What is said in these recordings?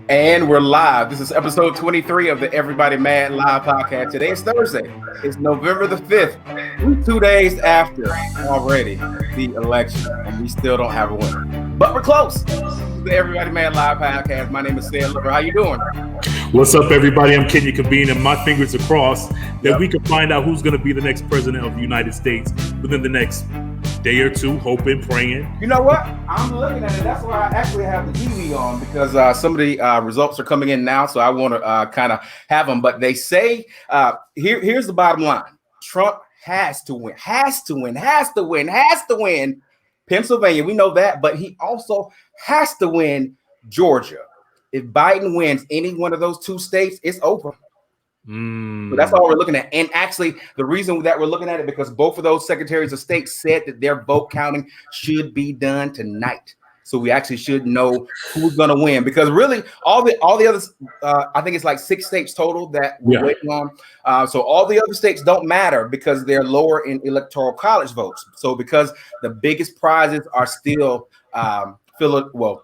And we're live. This is episode 23 of the Everybody Mad Live podcast. Today is Thursday. It's November the 5th. We're 2 days after already the election, and we still don't have a winner. But we're close. This is the Everybody Mad Live podcast. My name is Sam Liver. How you doing? What's up, everybody? I'm Kenya Kabine, and my fingers are crossed that we can find out who's going to be the next president of the United States within the next day or two, hoping, praying. You know what? I'm looking at it. That's why I actually have the TV on, because some of the results are coming in now, so I want to kind of have them. But they say, here's the bottom line. Trump has to win, has to win Pennsylvania. We know that, but he also has to win Georgia. If Biden wins any one of those two states, it's over. So that's all we're looking at. And actually, the reason that we're looking at it because both of those secretaries of state said that their vote counting should be done tonight. So we actually should know who's going to win, because really all the others, I think it's like 6 states total that we're waiting on. So all the other states don't matter because they're lower in electoral college votes. So because the biggest prizes are still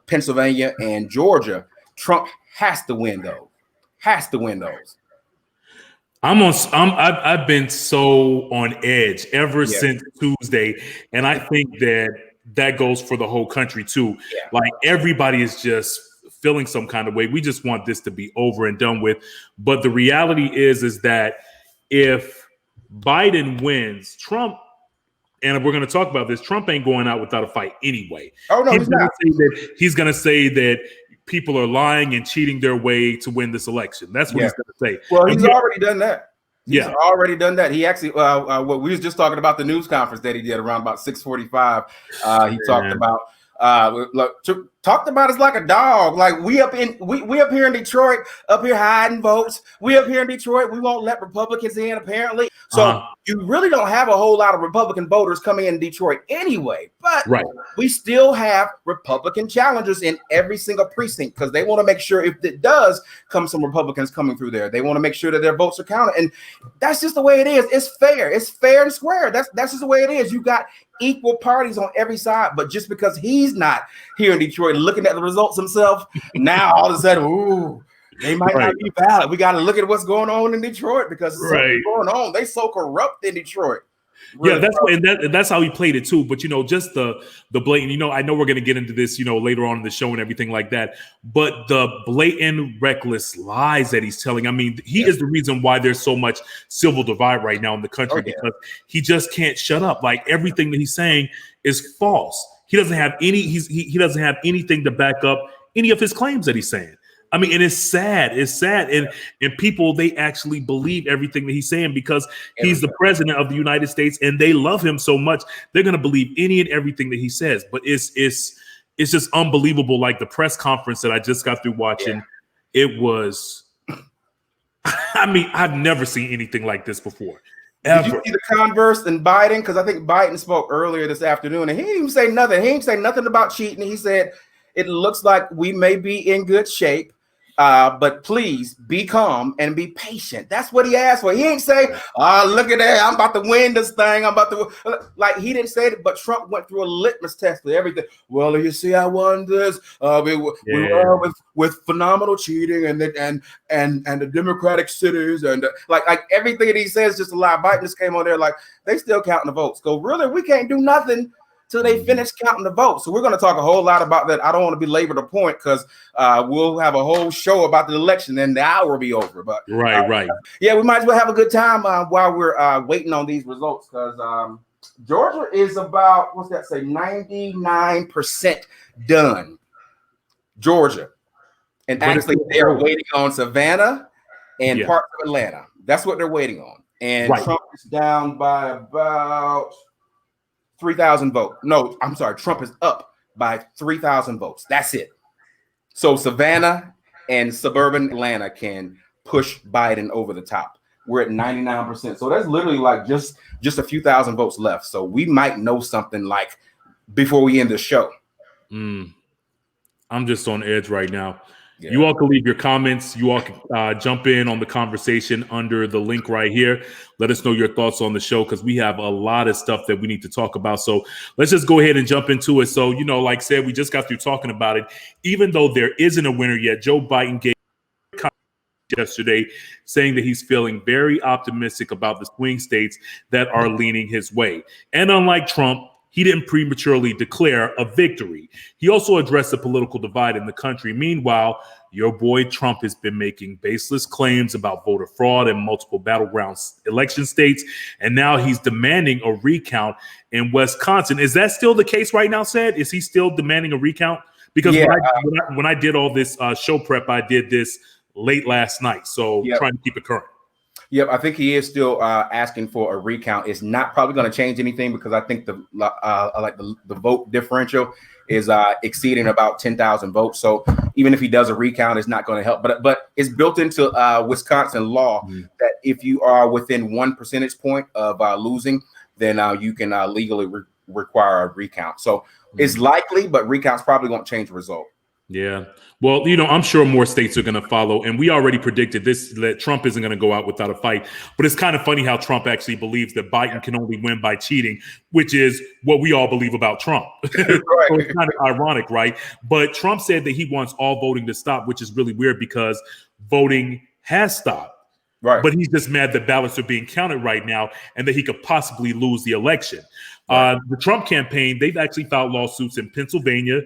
Pennsylvania and Georgia, Trump has to win those. I've been so on edge ever since Tuesday, and I think that goes for the whole country too. Like, everybody is just feeling some kind of way. We just want this to be over and done with. But the reality is that if Biden wins, Trump, and we're going to talk about this, Trump ain't going out without a fight anyway. Oh no, he's not. He's going to say that people are lying and cheating their way to win this election. That's what he's going to say. Well, he's already done that. He's already done that. He actually, what we was just talking about the news conference that he did around about 6:45. He talked about, talked about us like a dog. Like we up here in Detroit, up here hiding votes. We up here in Detroit, we won't let Republicans in apparently. So you really don't have a whole lot of Republican voters coming in Detroit anyway. But we still have Republican challengers in every single precinct because they want to make sure if it does come some Republicans coming through there, they want to make sure that their votes are counted. And that's just the way it is. It's fair. It's fair and square. That's just the way it is. You got equal parties on every side, but just because he's not here in Detroit looking at the results himself, now all of a sudden, ooh, they might not be valid. We got to look at what's going on in Detroit because something's going on. They so corrupt in Detroit. Really that's how he played it too. But just the blatant. I know we're going to get into this, later on in the show and everything like that. But the blatant, reckless lies that he's telling. I mean, he is the reason why there's so much civil divide right now in the country because he just can't shut up. Like, everything that he's saying is false. He doesn't have any. He doesn't have anything to back up any of his claims that he's saying. I mean, and it's sad. It's sad. And people, they actually believe everything that he's saying because he's the president of the United States and they love him so much. They're going to believe any and everything that he says. But it's just unbelievable. Like the press conference that I just got through watching, it was, I mean, I've never seen anything like this before. Ever. Did you see the converse in Biden? Because I think Biden spoke earlier this afternoon and he didn't even say nothing. He didn't say nothing about cheating. He said, it looks like we may be in good shape. But please be calm and be patient. That's what he asked for. He ain't say, look at that. I'm about to win this thing. I'm about to, like, he didn't say it, but Trump went through a litmus test for everything. Well, you see, I won this. We were with phenomenal cheating and the Democratic cities and like everything that he says just a lie. Biden just came on there like they still counting the votes. Go, really? We can't do nothing till they finish counting the votes. So we're going to talk a whole lot about that. I don't want to belabor the point because we'll have a whole show about the election and the hour will be over. But right. Yeah, we might as well have a good time while we're waiting on these results because Georgia is about, 99% done. Georgia. And actually, they're waiting on Savannah and parts of Atlanta. That's what they're waiting on. And Trump is down by about 3,000 votes. No, I'm sorry. Trump is up by 3,000 votes. That's it. So Savannah and suburban Atlanta can push Biden over the top. We're at 99%. So that's literally like just a few thousand votes left. So we might know something like before we end the show. I'm just on edge right now. Yeah. You all can leave your comments. You all can jump in on the conversation under the link right here. Let us know your thoughts on the show because we have a lot of stuff that we need to talk about. So let's just go ahead and jump into it. So, like I said, we just got through talking about it. Even though there isn't a winner yet, Joe Biden gave yesterday saying that he's feeling very optimistic about the swing states that are leaning his way. And unlike Trump, he didn't prematurely declare a victory. He also addressed the political divide in the country. Meanwhile, your boy Trump has been making baseless claims about voter fraud in multiple battleground election states, and now he's demanding a recount in Wisconsin. Is that still the case right now, Said? Is he still demanding a recount? Because when I did all this show prep, I did this late last night, so trying to keep it current. Yep, I think he is still asking for a recount. It's not probably going to change anything because I think the vote differential is exceeding about 10,000 votes. So even if he does a recount, it's not going to help. But it's built into Wisconsin law that if you are within 1 percentage point of losing, then you can legally require a recount. So it's likely, but recounts probably won't change the result. Yeah. Well, I'm sure more states are going to follow. And we already predicted this, that Trump isn't going to go out without a fight. But it's kind of funny how Trump actually believes that Biden can only win by cheating, which is what we all believe about Trump. So it's kind of ironic, right? But Trump said that he wants all voting to stop, which is really weird because voting has stopped. Right. But he's just mad that ballots are being counted right now and that he could possibly lose the election. Right. The Trump campaign, they've actually filed lawsuits in Pennsylvania,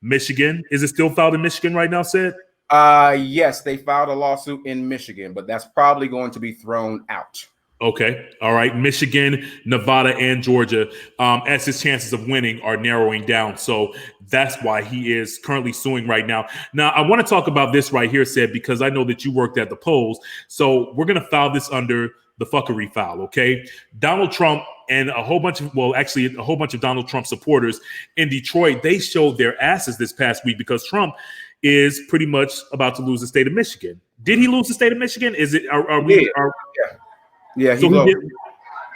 Michigan. Is it still filed in Michigan right now, Sid? Yes, they filed a lawsuit in Michigan, but that's probably going to be thrown out. Okay. All right. Michigan, Nevada, and Georgia, as his chances of winning are narrowing down. So that's why he is currently suing right now. Now, I want to talk about this right here, Sid, because I know that you worked at the polls. So we're going to file this under the fuckery file. Okay. Donald Trump and a whole bunch of Donald Trump supporters in Detroit, they showed their asses this past week because Trump is pretty much about to lose the state of Michigan. Did he lose the state of Michigan? Is it? Yeah. He lost.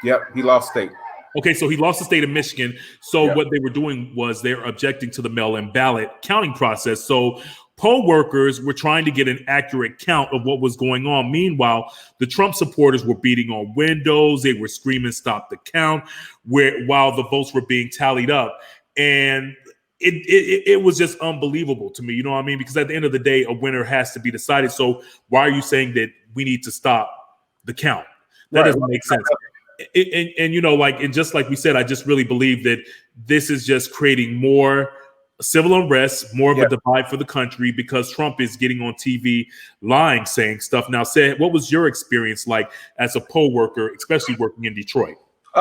Yep, he lost state. Okay, so he lost the state of Michigan. So what they were doing was they're objecting to the mail-in ballot counting process. So poll workers were trying to get an accurate count of what was going on. Meanwhile, the Trump supporters were beating on windows. They were screaming, "Stop the count," while the votes were being tallied up. And it was just unbelievable to me. You know what I mean? Because at the end of the day, a winner has to be decided. So why are you saying that we need to stop the count? That doesn't make sense. And just like we said, I just really believe that this is just creating more civil unrest, more of a divide for the country because Trump is getting on TV lying, saying stuff. Now, Sid, what was your experience like as a poll worker, especially working in Detroit?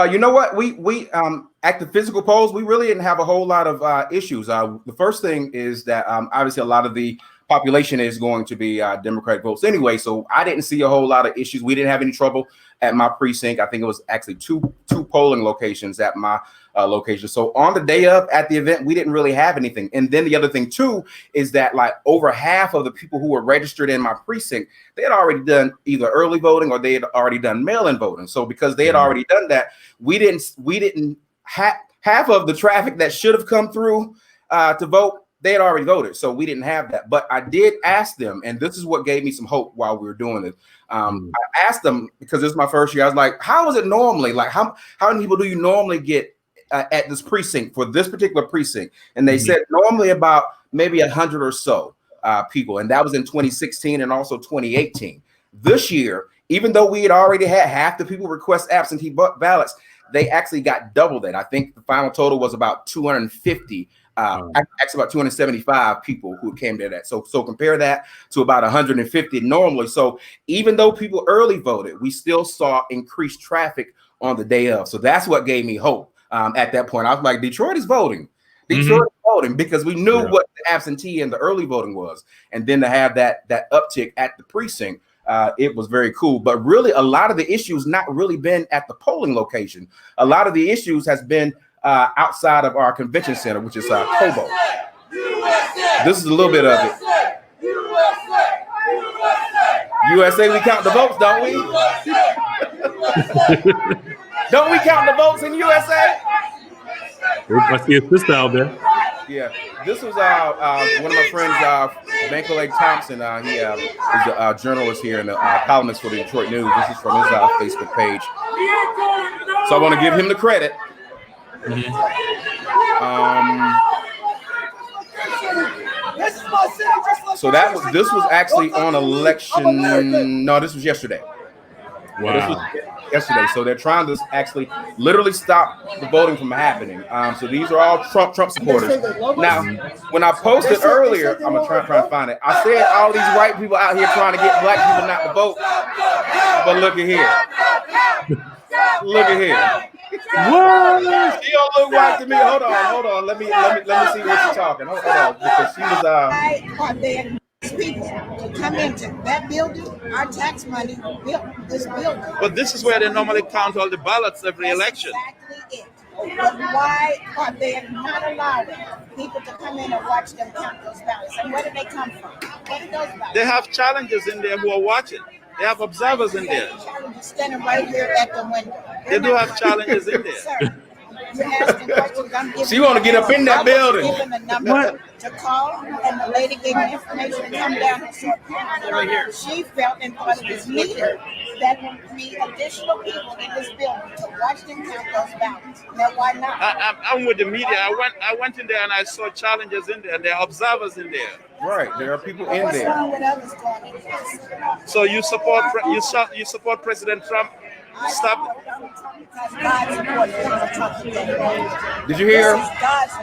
You know what? We at the physical polls, we really didn't have a whole lot of issues. The first thing is that obviously a lot of the population is going to be Democratic votes anyway. So I didn't see a whole lot of issues. We didn't have any trouble at my precinct. I think it was actually two polling locations at my location. So on the day of at the event, we didn't really have anything. And then the other thing too is that like over half of the people who were registered in my precinct, they had already done either early voting or they had already done mail-in voting. So because they had already done that, we didn't half of the traffic that should have come through to vote. They had already voted, so we didn't have that. But I did ask them, and this is what gave me some hope while we were doing it. I asked them because this is my first year. I was like, "How is it normally? Like, how many people do you normally get at this precinct for this particular precinct?" And they said normally about maybe 100 or so people, and that was in 2016 and also 2018. This year, even though we had already had half the people request absentee ballots, they actually got double that. I think the final total was about 250. Actually about 275 people who came to that. So compare that to about 150 normally. So even though people early voted, we still saw increased traffic on the day of. So that's what gave me hope at that point. I was like, Detroit is voting. Detroit is voting because we knew what the absentee and the early voting was. And then to have that uptick at the precinct, it was very cool. But really, a lot of the issues not really been at the polling location. A lot of the issues has been outside of our convention center, which is Cobo. This is a little bit of it. USA, we count the votes, don't we? Don't we count the votes in USA? I see a sister out there. Yeah, this was one of my friends, Banker Thompson. He is a journalist here and a columnist for the Detroit News. This is from his Facebook page. So I want to give him the credit. So this was actually on election. No, this was yesterday. Wow. This was yesterday. So they're trying to actually literally stop the voting from happening. So these are all Trump supporters. Now, when I posted earlier, I'm gonna try and find it. I said all these white people out here trying to get black people not to vote. But look at here. Look at here. What? She don't look white to me. Hold on. Let me see what you're talking. Hold on, because she was people to come into that building, our tax money built this building. But this is where they normally count all the ballots every election. Exactly it. But why are they not allowing people to come in and watch them count those ballots? And where do they come from? What are those ballots? They have challengers in there who are watching. They have observers in there. Standing right here at the window. They do have challenges in there. Sir, you're asking questions. She want to get up in that building. Given the number to call, and the lady gave me information to come down and short right here. She felt and thought it was needed that there would be additional people in this building to watch them count those ballots. Now, why not? I'm with the media. I went in there and I saw challenges in there. There are observers in there. Right, there are people in What's there. wrong with others going in this? So you support President Trump? Stop. Did you hear?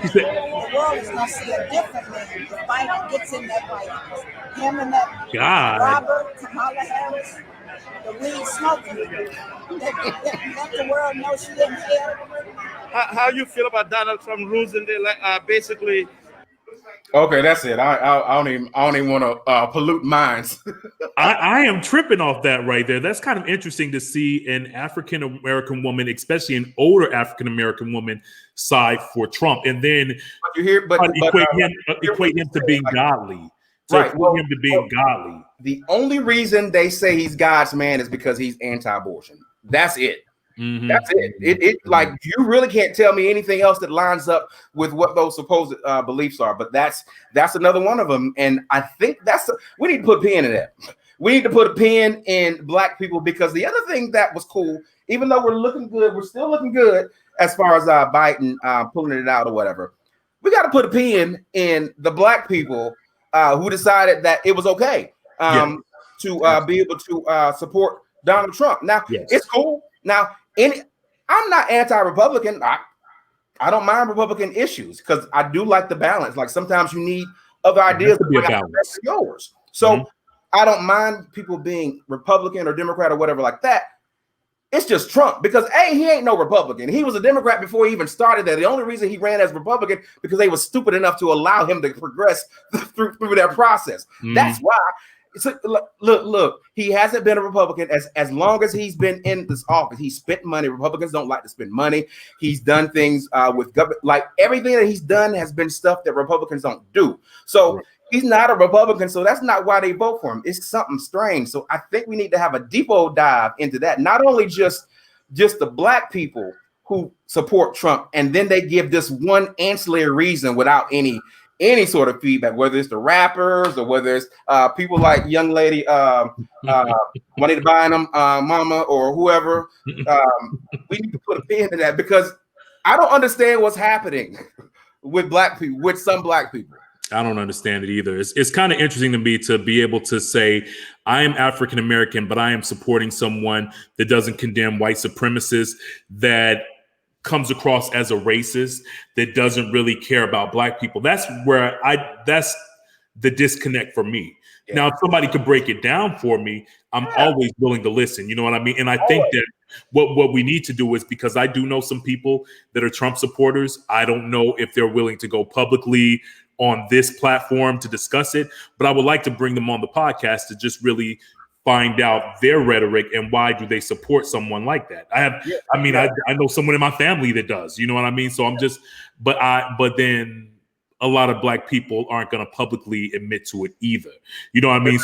The world is going to see a different man if Biden gets in that White House. Him and that Robert, Kamala Harris, the weed smoking. Let the world know she didn't care. How you feel about Donald Trump rules in there? Basically. Okay, that's it. I don't even want to pollute minds. I am tripping off that right there. That's kind of interesting to see an African American woman, especially an older African American woman, side for Trump, and then equate him to being godly. Right, him to being godly. The only reason they say he's God's man is because he's anti-abortion. That's it. Mm-hmm. That's it. It like you really can't tell me anything else that lines up with what those supposed beliefs are. But that's another one of them, and I think we need to put a pin in that. We need to put a pin in black people, because the other thing that was cool, even though we're looking good, we're still looking good as far as Biden pulling it out or whatever. We got to put a pin in the black people who decided that it was okay to be able to support Donald Trump. Now it's cool. Now. I'm not anti-Republican. I don't mind Republican issues because I do like the balance. Like sometimes you need other ideas to be yours. So I don't mind people being Republican or Democrat or whatever like that. It's just Trump because he ain't no Republican. He was a Democrat before he even started that. The only reason he ran as Republican because they were stupid enough to allow him to progress through their process. That's why. So look, he hasn't been a Republican as long as he's been in this office. He spent money. Republicans don't like to spend money. He's done things with government, like everything that he's done has been stuff that Republicans don't do. So he's not a Republican. So that's not why they vote for him. It's something strange. So I think we need to have a deeper dive into that. Not only just the black people who support Trump, and then they give this one ancillary reason without any sort of feedback, whether it's the rappers or whether it's people like young lady Juanita Bynum, mama, or whoever. We need to put a pin in that because I don't understand what's happening with black people, with some black people. I don't understand it either. It's kind of interesting to me to be able to say I am African American, but I am supporting someone that doesn't condemn white supremacists, that comes across as a racist, that doesn't really care about black people. That's the disconnect for me. Yeah. Now, if somebody could break it down for me, I'm always willing to listen. You know what I mean? And I think that what we need to do is, because I do know some people that are Trump supporters, I don't know if they're willing to go publicly on this platform to discuss it, but I would like to bring them on the podcast to just really find out their rhetoric and why do they support someone like that. I know someone in my family that does, you know what I mean? So I'm just, but then a lot of black people aren't going to publicly admit to it either. You know what I mean?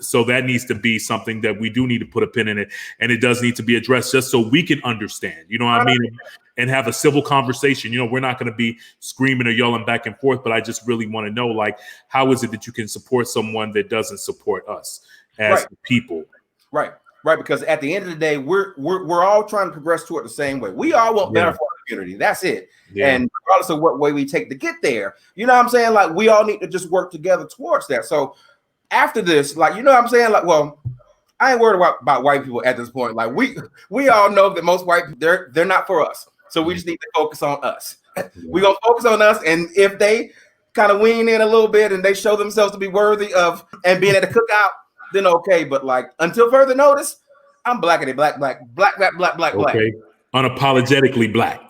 So that needs to be something that we do need to put a pin in it. And it does need to be addressed just so we can understand, you know what I mean? and have a civil conversation. You know, we're not going to be screaming or yelling back and forth, but I just really want to know, like, how is it that you can support someone that doesn't support us as people? Right. Because at the end of the day, we're all trying to progress toward the same way. We all want better for our community. That's it. Yeah. And regardless of what way we take to get there, you know what I'm saying? Like, we all need to just work together towards that. So after this, like, you know what I'm saying? Like, well, I ain't worried about white people at this point. Like, we all know that most white people, they're not for us. So we just need to focus on us. We're gonna focus on us, and if they kind of wean in a little bit and they show themselves to be worthy of and being at the cookout, then okay. But like, until further notice, I'm blackity black. Okay. Unapologetically black.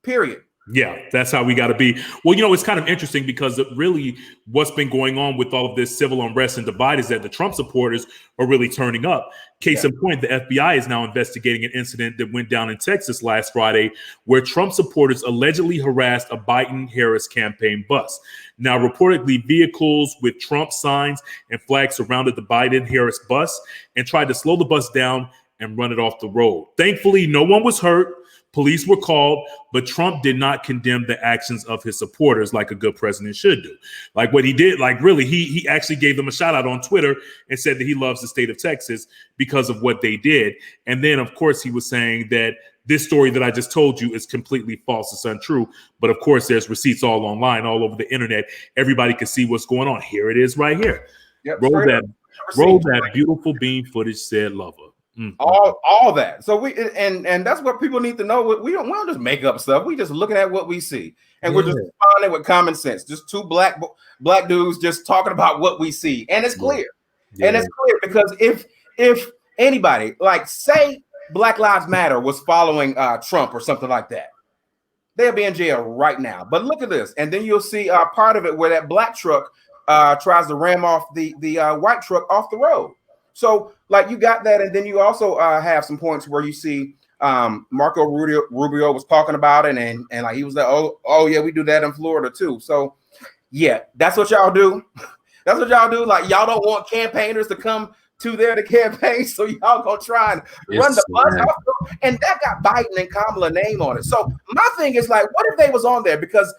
Period. Yeah, that's how we got to be. Well, you know, it's kind of interesting because really what's been going on with all of this civil unrest and divide is that the Trump supporters are really turning up. Case in point, the FBI is now investigating an incident that went down in Texas last Friday where Trump supporters allegedly harassed a Biden-Harris campaign bus. Now, reportedly, vehicles with Trump signs and flags surrounded the Biden-Harris bus and tried to slow the bus down and run it off the road. Thankfully, no one was hurt. Police were called, but Trump did not condemn the actions of his supporters like a good president should do. Like what he did, like really, he actually gave them a shout out on Twitter and said that he loves the state of Texas because of what they did. And then, of course, he was saying that this story that I just told you is completely false. It's untrue. But of course, there's receipts all online, all over the internet. Everybody can see what's going on. Here it is right here. Yep, roll that beautiful beam footage, said Lover. Mm-hmm. All that. So we and that's what people need to know. We don't just make up stuff. We just looking at what we see, and we're just responding with common sense. Just two black dudes just talking about what we see, and it's clear. And it's clear because if anybody, like, say Black Lives Matter was following Trump or something like that, they'll be in jail right now. But look at this, and then you'll see part of it where that black truck tries to ram off the white truck off the road. So, like, you got that, and then you also have some points where you see Marco Rubio was talking about it, and like he was like, oh yeah, we do that in Florida too. So, yeah, that's what y'all do. That's what y'all do. Like, y'all don't want campaigners to come to there to campaign, so y'all gonna try and run the bus, and that got Biden and Kamala name on it. So my thing is, like, what if they was on there? Because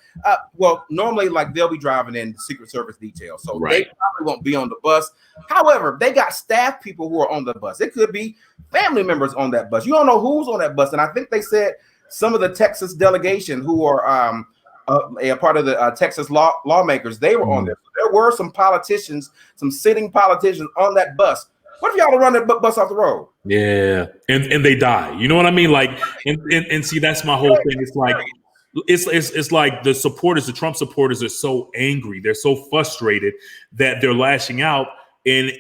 well, normally, like, they'll be driving in Secret Service detail, so they probably won't be on the bus. However, they got staff people who are on the bus. It could be family members on that bus. You don't know who's on that bus, and I think they said some of the Texas delegation who are a part of the Texas lawmakers, they were on there. So there were some politicians, some sitting politicians on that bus. What if y'all run that bus off the road? Yeah, and they die. You know what I mean? Like, and see, that's my whole thing. It's like it's like the supporters, the Trump supporters, are so angry, they're so frustrated that they're lashing out and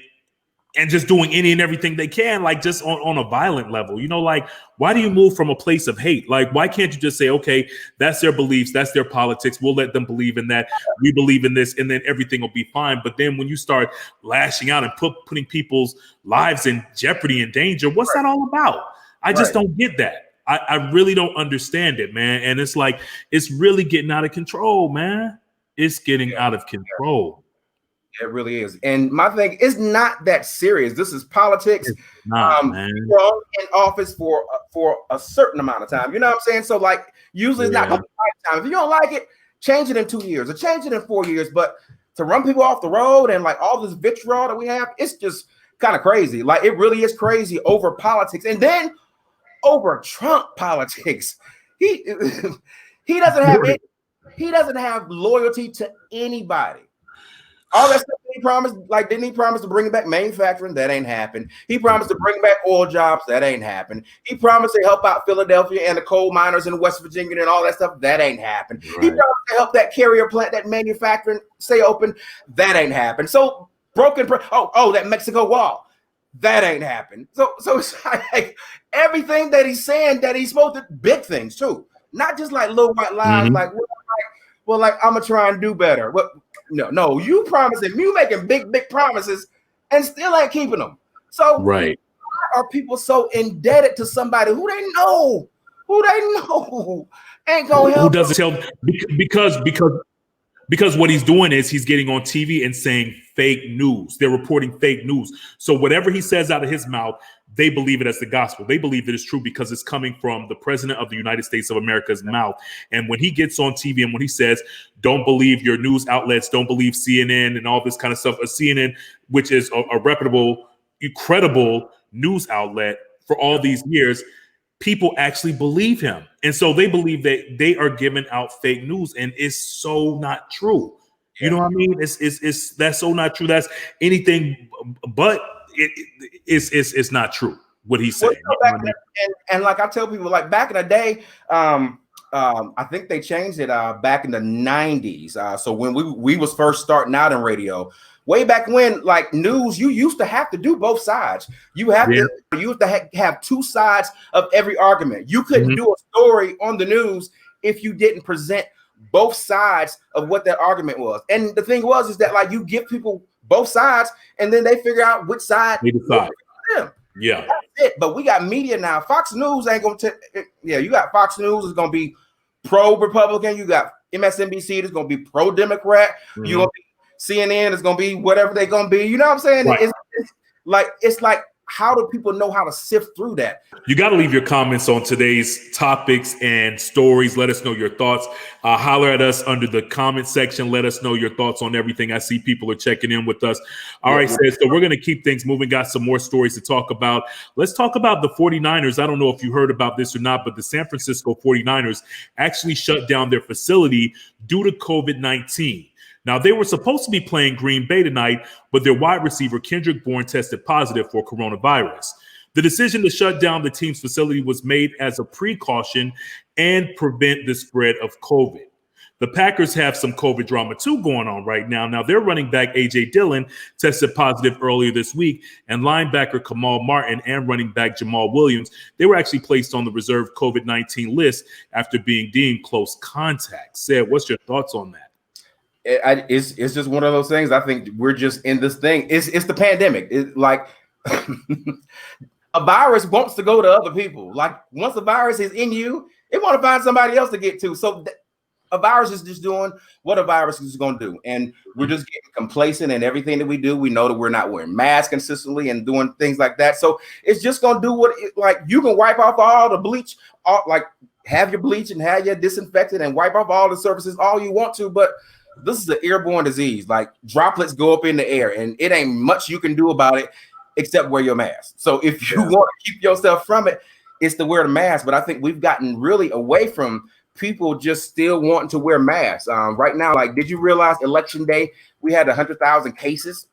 just doing any and everything they can, like, just on a violent level. You know, like, why do you move from a place of hate? Like, why can't you just say, okay, that's their beliefs, that's their politics, we'll let them believe in that, we believe in this, and then everything will be fine. But then when you start lashing out and putting people's lives in jeopardy and danger, what's that all about? I just don't get that. I really don't understand it, man. And it's like, it's really getting out of control, man. It's getting out of control. It really is. And my thing is not that serious. This is politics. You're in office for a certain amount of time. You know what I'm saying? So, like, usually it's not going to be lifetime. If you don't like it, change it in 2 years or change it in 4 years. But to run people off the road and, like, all this vitriol that we have, it's just kind of crazy. Like, it really is crazy over politics. And then over Trump politics. He doesn't have loyalty to anybody. All that stuff he promised, like, didn't he promise to bring back manufacturing? That ain't happened. He promised to bring back oil jobs. That ain't happened. He promised to help out Philadelphia and the coal miners in West Virginia and all that stuff. That ain't happened. Right. He promised to help that carrier plant, that manufacturing, stay open. That ain't happened. So that Mexico wall. That ain't happened. So it's like everything that he's saying that he's supposed to, big things too, not just like little white lies. Like, I'm gonna try and do better. What? No, you promising, you making big promises and still ain't keeping them. So why are people so indebted to somebody who they know ain't gonna help? Who doesn't tell? Because Because what he's doing is he's getting on TV and saying fake news. They're reporting fake news. So whatever he says out of his mouth, they believe it as the gospel. They believe it is true because it's coming from the president of the United States of America's mouth. And when he gets on TV and when he says, don't believe your news outlets, don't believe CNN and all this kind of stuff, a CNN, which is a reputable, credible news outlet for all these years, people actually believe him. And so they believe that they are giving out fake news, and it's so not true. You know what I mean? It's that's so not true. That's anything but it's not true what he said. Well, and like I tell people, like back in the day, I think they changed it back in the 90s. So when we was first starting out in radio, way back when, like news, you used to have to do both sides. You used to have two sides of every argument. You couldn't do a story on the news if you didn't present both sides of what that argument was. And the thing is that like you give people both sides, and then they figure out which side they decide. Yeah, that's it. But we got media now. Fox News ain't gonna you got Fox News is gonna be pro-Republican. You got MSNBC that's gonna be pro-Democrat. You gonna be CNN is gonna be whatever they're gonna be. You know what I'm saying? Right. It's like how do people know how to sift through that? You got to leave your comments on today's topics and stories. Let us know your thoughts. Holler at us under the comment section. Let us know your thoughts on everything. I see people are checking in with us. All right, so we're going to keep things moving. Got some more stories to talk about. Let's talk about the 49ers. I don't know if you heard about this or not, but the San Francisco 49ers actually shut down their facility due to COVID-19. Now, they were supposed to be playing Green Bay tonight, but their wide receiver, Kendrick Bourne, tested positive for coronavirus. The decision to shut down the team's facility was made as a precaution and prevent the spread of COVID. The Packers have some COVID drama, too, going on right now. Now, their running back, A.J. Dillon, tested positive earlier this week, and linebacker Kamal Martin and running back Jamal Williams, they were actually placed on the reserve COVID-19 list after being deemed close contact. Sid, what's your thoughts on that? It's just one of those things. I think we're just in this thing. It's the pandemic. It's like a virus wants to go to other people. Like once a virus is in you, it want to find somebody else to get to. So a virus is just doing what a virus is going to do. And we're just getting complacent in everything that we do. We know that we're not wearing masks consistently and doing things like that. So it's just going to do like you can wipe off all the bleach, like have your bleach and have your disinfectant and wipe off all the surfaces all you want to. But this is an airborne disease. Like droplets go up in the air and it ain't much you can do about it except wear your mask. So if you want to keep yourself from it, it's to wear the mask. But I think we've gotten really away from people just still wanting to wear masks. Right now, like, did you realize election day, we had 100,000 cases?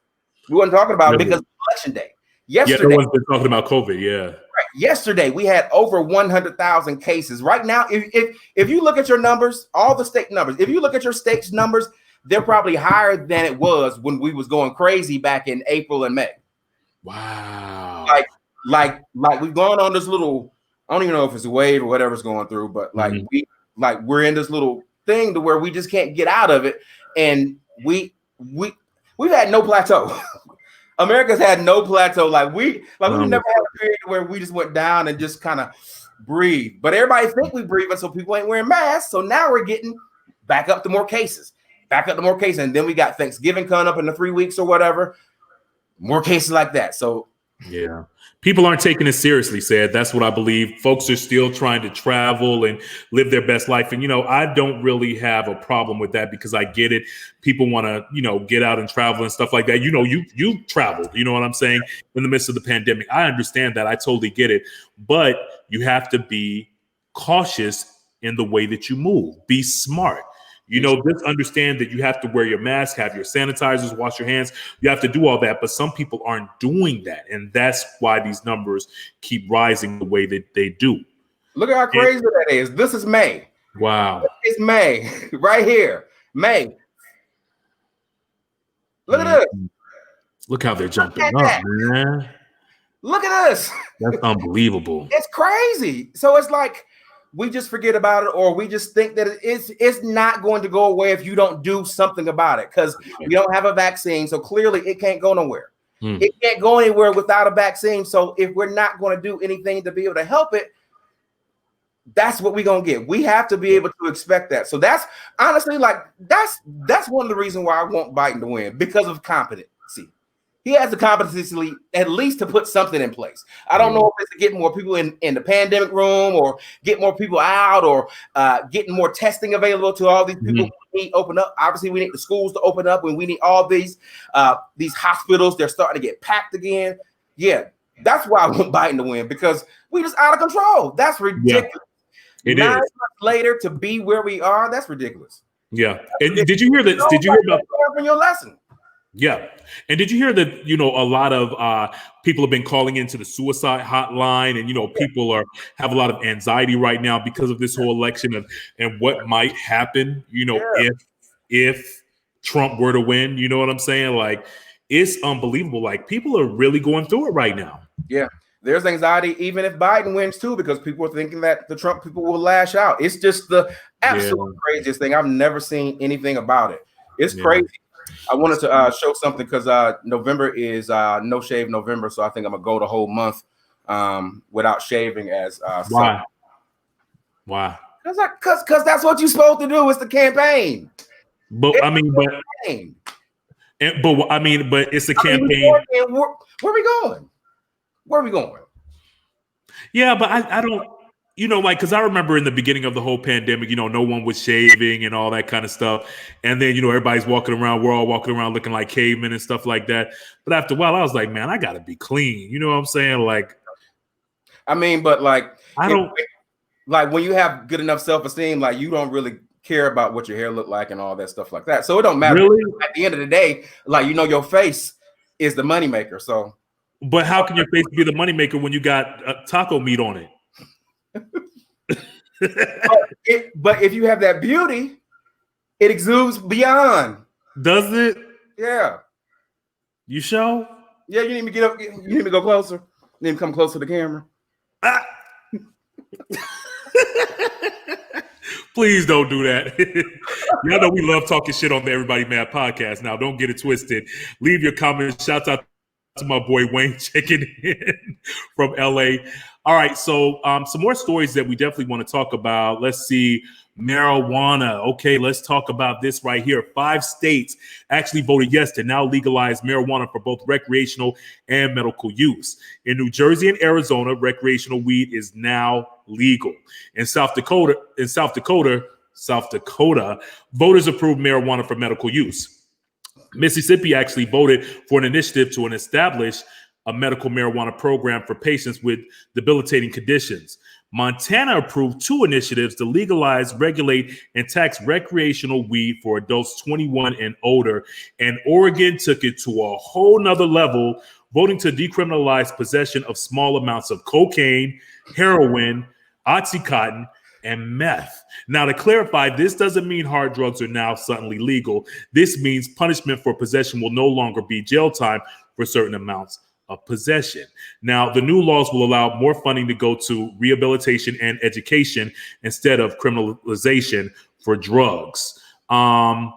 We weren't talking about it because of election day. Yesterday, everyone's been talking about COVID, Right. Yesterday, we had over 100,000 cases. Right now, if you look at your numbers, all the state numbers, if you look at your state's numbers, they're probably higher than it was when we was going crazy back in April and May. Wow. Like we've gone on this little, I don't even know if it's a wave or whatever's going through, but like we're in this little thing to where we just can't get out of it. And we've had no plateau. America's had no plateau. We've never had a period where we just went down and just kind of breathe. But everybody think we breathing, so people ain't wearing masks. So now we're getting back up to more cases. And then we got Thanksgiving coming up in the 3 weeks or whatever. More cases like that. So yeah, people aren't taking it seriously, Sid. That's what I believe. Folks are still trying to travel and live their best life. And, I don't really have a problem with that because I get it. People want to, get out and travel and stuff like that. You traveled, you know what I'm saying, in the midst of the pandemic. I understand that. I totally get it. But you have to be cautious in the way that you move. Be smart. Just understand that you have to wear your mask, have your sanitizers, wash your hands. You have to do all that. But some people aren't doing that. And that's why these numbers keep rising the way that they do. Look at how crazy that is. This is May. Wow. It's May right here. May. Look at this. Look how they're jumping up, man. Look at this. That's unbelievable. It's crazy. So it's like, we just forget about it, or we just think that it's not going to go away if you don't do something about it because we don't have a vaccine. So clearly it can't go nowhere. It can't go anywhere without a vaccine. So if we're not going to do anything to be able to help it, that's what we're gonna get. We have to be able to expect that. So that's honestly that's one of the reasons why I want Biden to win, because of competency. He has the competency at least to put something in place. I don't know if it's to get more people in the pandemic room, or get more people out, or getting more testing available to all these people. We need open up. Obviously, we need the schools to open up, and we need all these hospitals. They're starting to get packed again. Yeah, that's why I want Biden to win, because we just out of control. That's ridiculous. Yeah, 9 months later to be where we are, that's ridiculous. Yeah. And did you hear that? Did you hear about from your lesson? Yeah. And did you hear that, a lot of people have been calling into the suicide hotline, and, people have a lot of anxiety right now because of this whole election and what might happen, if Trump were to win, you know what I'm saying? Like, it's unbelievable. Like, people are really going through it right now. Yeah. There's anxiety even if Biden wins too, because people are thinking that the Trump people will lash out. It's just the absolute craziest thing. I've never seen anything about it. It's crazy. I wanted to show something because November is No Shave November, so I think I'm gonna go the whole month without shaving. As why? Why? Because that's what you're supposed to do. It's the campaign. But it's it's a campaign. Where are we going? Where are we going? Yeah, but I don't. Because I remember in the beginning of the whole pandemic, no one was shaving and all that kind of stuff. And then, everybody's walking around. We're all walking around looking like cavemen and stuff like that. But after a while, I was like, man, I got to be clean. You know what I'm saying? Like, but I don't like when you have good enough self-esteem, like you don't really care about what your hair look like and all that stuff like that. So it don't matter. Really? At the end of the day, like, your face is the moneymaker. So. But how can your face be the moneymaker when you got taco meat on it? But if you have that beauty, it exudes beyond. Does it? Yeah. You sure? Yeah, you need to get up. You need to go closer. You need to come closer to the camera. Please don't do that. Y'all know we love talking shit on the Everybody Mad podcast. Now, don't get it twisted. Leave your comments. Shout out to my boy Wayne checking in from LA. All right, so some more stories that we definitely want to talk about. Let's see, marijuana. Okay, let's talk about this right here. 5 states actually voted yes to now legalize marijuana for both recreational and medical use. In New Jersey and Arizona, recreational weed is now legal. In South Dakota, voters approved marijuana for medical use. Mississippi actually voted for an initiative to establish a medical marijuana program for patients with debilitating conditions. Montana approved 2 initiatives to legalize, regulate, and tax recreational weed for adults 21 and older. And Oregon took it to a whole nother level, voting to decriminalize possession of small amounts of cocaine, heroin, Oxycontin, and meth. Now, to clarify, this doesn't mean hard drugs are now suddenly legal. This means punishment for possession will no longer be jail time for certain amounts of possession. Now, the new laws will allow more funding to go to rehabilitation and education instead of criminalization for drugs,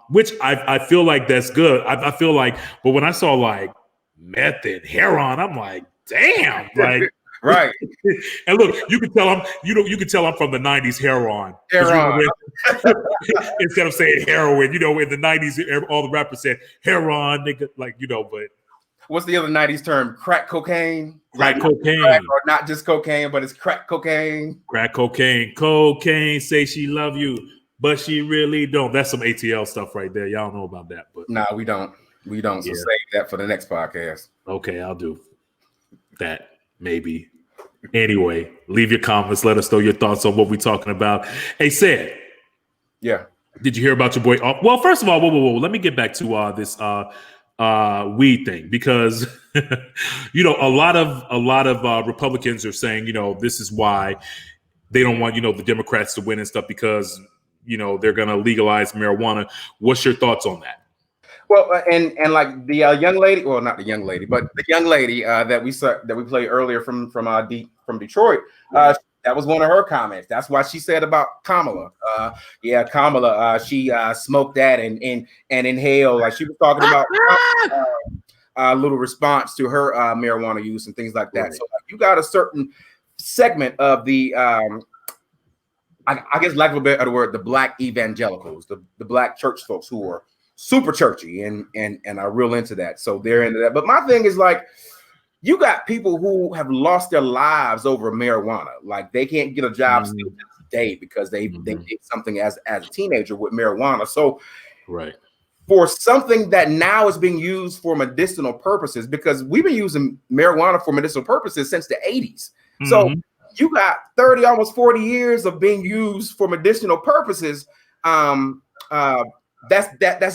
which I feel like that's good. I feel like, but when I saw like meth and heroin, I'm like, damn, like. Right. And look, you can tell I'm from the 90s heroin. Instead of saying heroin, in the 90s, all the rappers said heroin, nigga, but what's the other 90s term? Crack cocaine? Crack cocaine. Or not just cocaine, but it's crack cocaine. Crack cocaine. Cocaine say she love you, but she really don't. That's some ATL stuff right there. Y'all know about that. But nah, we don't. So save that for the next podcast. Okay, I'll do that. Maybe. Anyway, leave your comments. Let us know your thoughts on what we're talking about. Hey, Sid. Yeah. Did you hear about your boy? Well, first of all, whoa. Let me get back to this weed thing, because a lot of Republicans are saying, this is why they don't want the Democrats to win and stuff, because they're going to legalize marijuana. What's your thoughts on that? Well, and like the young lady, well, not the young lady, but the young lady that we played earlier from Detroit. That was one of her comments. That's why she said about Kamala. Kamala. She smoked that and inhaled. Like, she was talking about a little response to her marijuana use and things like that. Right. So you got a certain segment of the I guess lack of a better word, the black evangelicals, the black church folks who are super churchy and are real into that. So they're into that. But my thing is like, you got people who have lost their lives over marijuana. Like they can't get a job still to this day because they did something as a teenager with marijuana. So right. For something that now is being used for medicinal purposes, because we've been using marijuana for medicinal purposes since the 80s. So you got 30, almost 40 years of being used for medicinal purposes. That's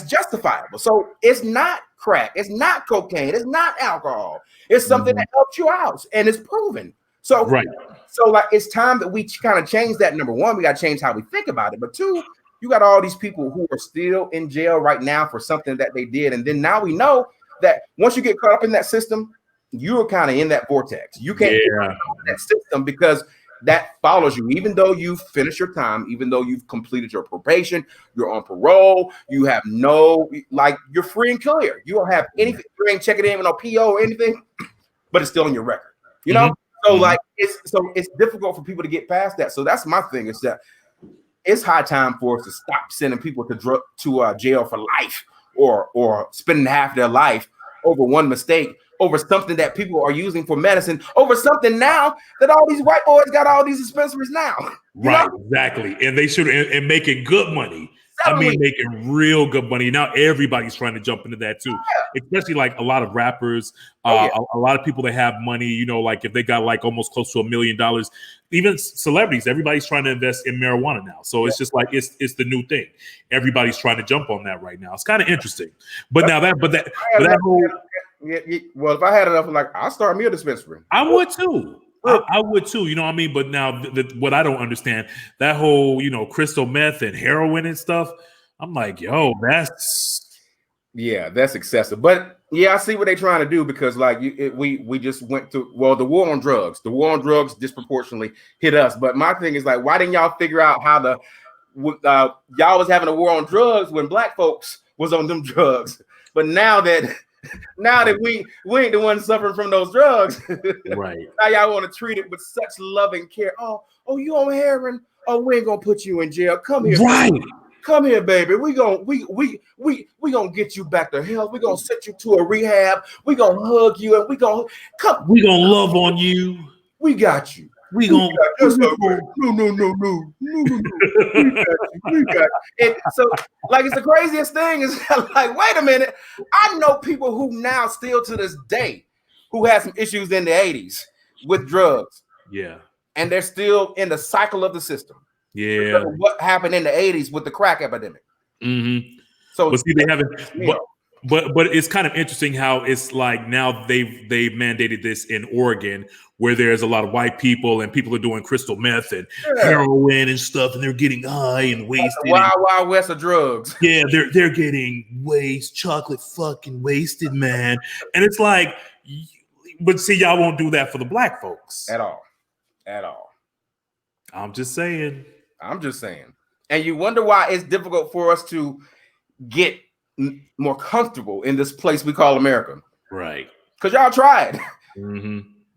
justifiable. So it's not crack, it's not cocaine, it's not alcohol. It's something that helps you out and it's proven. So like it's time that we kind of change that. Number one, we got to change how we think about it. But two, you got all these people who are still in jail right now for something that they did. And then now we know that once you get caught up in that system, you're kind of in that vortex. You can't get out of that system because that follows you. Even though you've finished your time, even though you've completed your probation, you're on parole, you have you're free and clear. You don't have anything, you ain't checking in with no PO or anything, but it's still on your record. You know? So it's difficult for people to get past that. So that's my thing, is that it's high time for us to stop sending people to jail for life or spending half their life over one mistake, over something that people are using for medicine, over something now that all these white boys got all these dispensaries now. Right, exactly. And they should, and making good money. Definitely. I mean, making real good money. Now everybody's trying to jump into that too, especially like a lot of rappers, a lot of people that have money, you know, like if they got like almost close to $1 million, even celebrities, everybody's trying to invest in marijuana now. So it's just like, it's the new thing. Everybody's trying to jump on that right now. It's kind of interesting. But now that whole, well, if I had enough, like I'll start me a dispensary. I would too. I would too, you know what I mean? But now what I don't understand, that whole, you know, crystal meth and heroin and stuff, I'm like, yo, that's excessive. But yeah, I see what they're trying to do, because like we just went through, well, the war on drugs disproportionately hit us. But my thing is like, why didn't y'all figure out how y'all was having a war on drugs when black folks was on them drugs? But now that we ain't the ones suffering from those drugs, right? Now y'all want to treat it with such loving care. Oh, you on heroin? Oh, we ain't gonna put you in jail. Come here, right? Baby. Come here, baby. We gonna get you back to health. We gonna send you to a rehab. We gonna hug you, and we gonna love on you. We got you. We gonna no. We got you. And so, like, it's the craziest thing is like, wait a minute. I know people who now still to this day who had some issues in the 80s with drugs. Yeah. And they're still in the cycle of the system. Yeah. What happened in the 80s with the crack epidemic. So see, they haven't, but it's kind of interesting how it's like now they've mandated this in Oregon, where there's a lot of white people and people are doing crystal meth and heroin and stuff, and they're getting high and wasted. Wild west of drugs. Yeah, they're getting chocolate fucking wasted, man. And it's like, but see, y'all won't do that for the black folks at all. I'm just saying. And you wonder why it's difficult for us to get more comfortable in this place we call America. Right. Because y'all tried.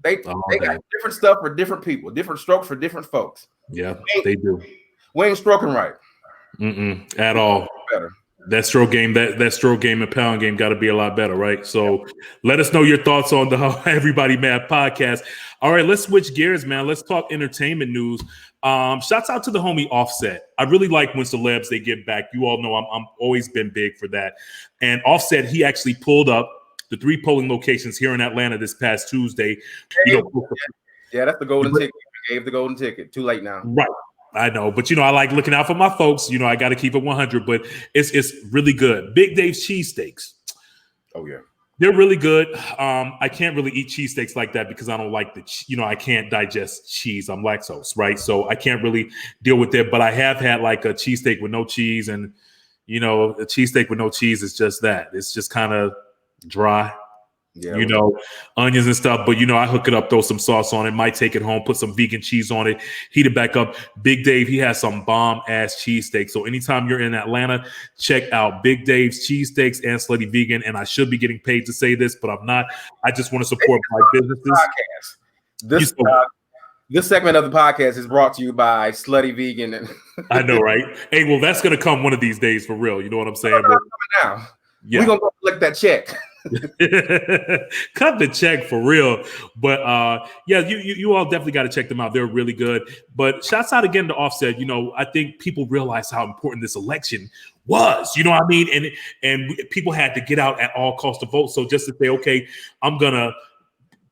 They got different stuff for different people, different strokes for different folks. Yeah, they do. We ain't stroking right. At all. Better. That stroke game, that stroke game and pound game got to be a lot better, right? So let us know your thoughts on the How Everybody Mad podcast. All right, let's switch gears, man. Let's talk entertainment news. Shouts out to the homie Offset. I really like when celebs, they give back. You all know I'm always been big for that. And Offset, he actually pulled up the 3 polling locations here in Atlanta this past Tuesday. Yeah, that's the golden ticket. We gave the golden ticket. Too late now. Right. I know, but I like looking out for my folks. I got to keep it 100, but it's really good. Big Dave's cheesesteaks. Oh yeah, they're really good. I can't really eat cheesesteaks like that because I don't like I can't digest cheese. I'm lactose, right? So I can't really deal with it. But I have had like a cheesesteak with no cheese, and a cheesesteak with no cheese is just that. It's just kind of dry. Yeah, onions and stuff, but I hook it up, throw some sauce on it, might take it home, put some vegan cheese on it, heat it back up. Big Dave, he has some bomb ass cheesesteaks. So anytime you're in Atlanta, check out Big Dave's cheesesteaks and Slutty Vegan. And I should be getting paid to say this, but I'm not. I just want to support my businesses. This segment of the podcast is brought to you by Slutty Vegan. And I know, right? Hey, well, that's gonna come one of these days for real. You know what I'm saying? Now, we're gonna go collect that check. Cut the check for real. But yeah, you all definitely got to check them out. They're really good. But shouts out again to Offset. You know, I think people realize how important this election was. You know what I mean? And people had to get out at all costs to vote. So just to say, okay, I'm gonna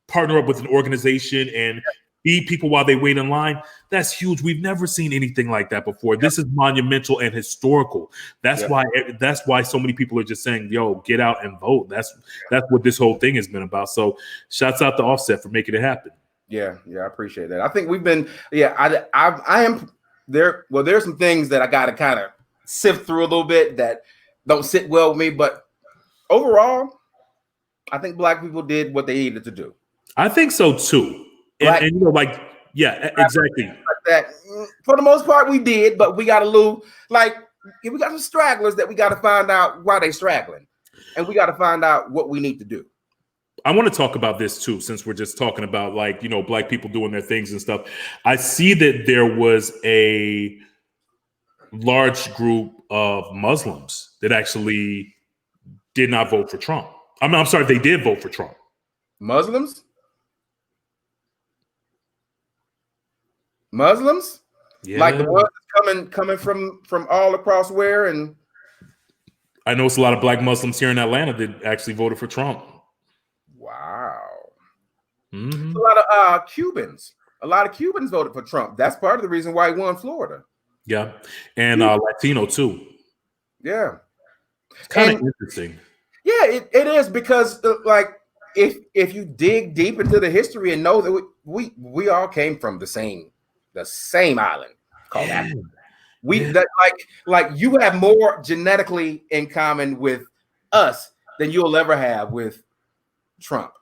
partner up with an organization and feed people while they wait in line. That's huge. We've never seen anything like that before. This is monumental and historical. That's why so many people are just saying, yo, get out and vote. That's what this whole thing has been about. So shouts out to Offset for making it happen. Yeah, I appreciate that. I think we've been, I am there. Well, there's some things that I got to kind of sift through a little bit that don't sit well with me. But overall, I think Black people did what they needed to do. I think so too. And you know, exactly. Like that. For the most part, we did, but we got a little, we got some stragglers that we got to find out why they straggling. And we got to find out what we need to do. I want to talk about this too, since we're just talking about Black people doing their things and stuff. I see that there was a large group of Muslims that actually did not vote for Trump. I'm sorry, they did vote for Trump. Muslims? Yeah. Like the ones coming from all across where? And I know it's a lot of Black Muslims here in Atlanta that actually voted for Trump. Wow. Mm-hmm. A lot of Cubans. A lot of Cubans voted for Trump. That's part of the reason why he won Florida. Yeah. And Latino too. Yeah. It's kind of interesting. Yeah, it is, because if you dig deep into the history and know that we all came from the same island called Africa. You have more genetically in common with us than you'll ever have with Trump.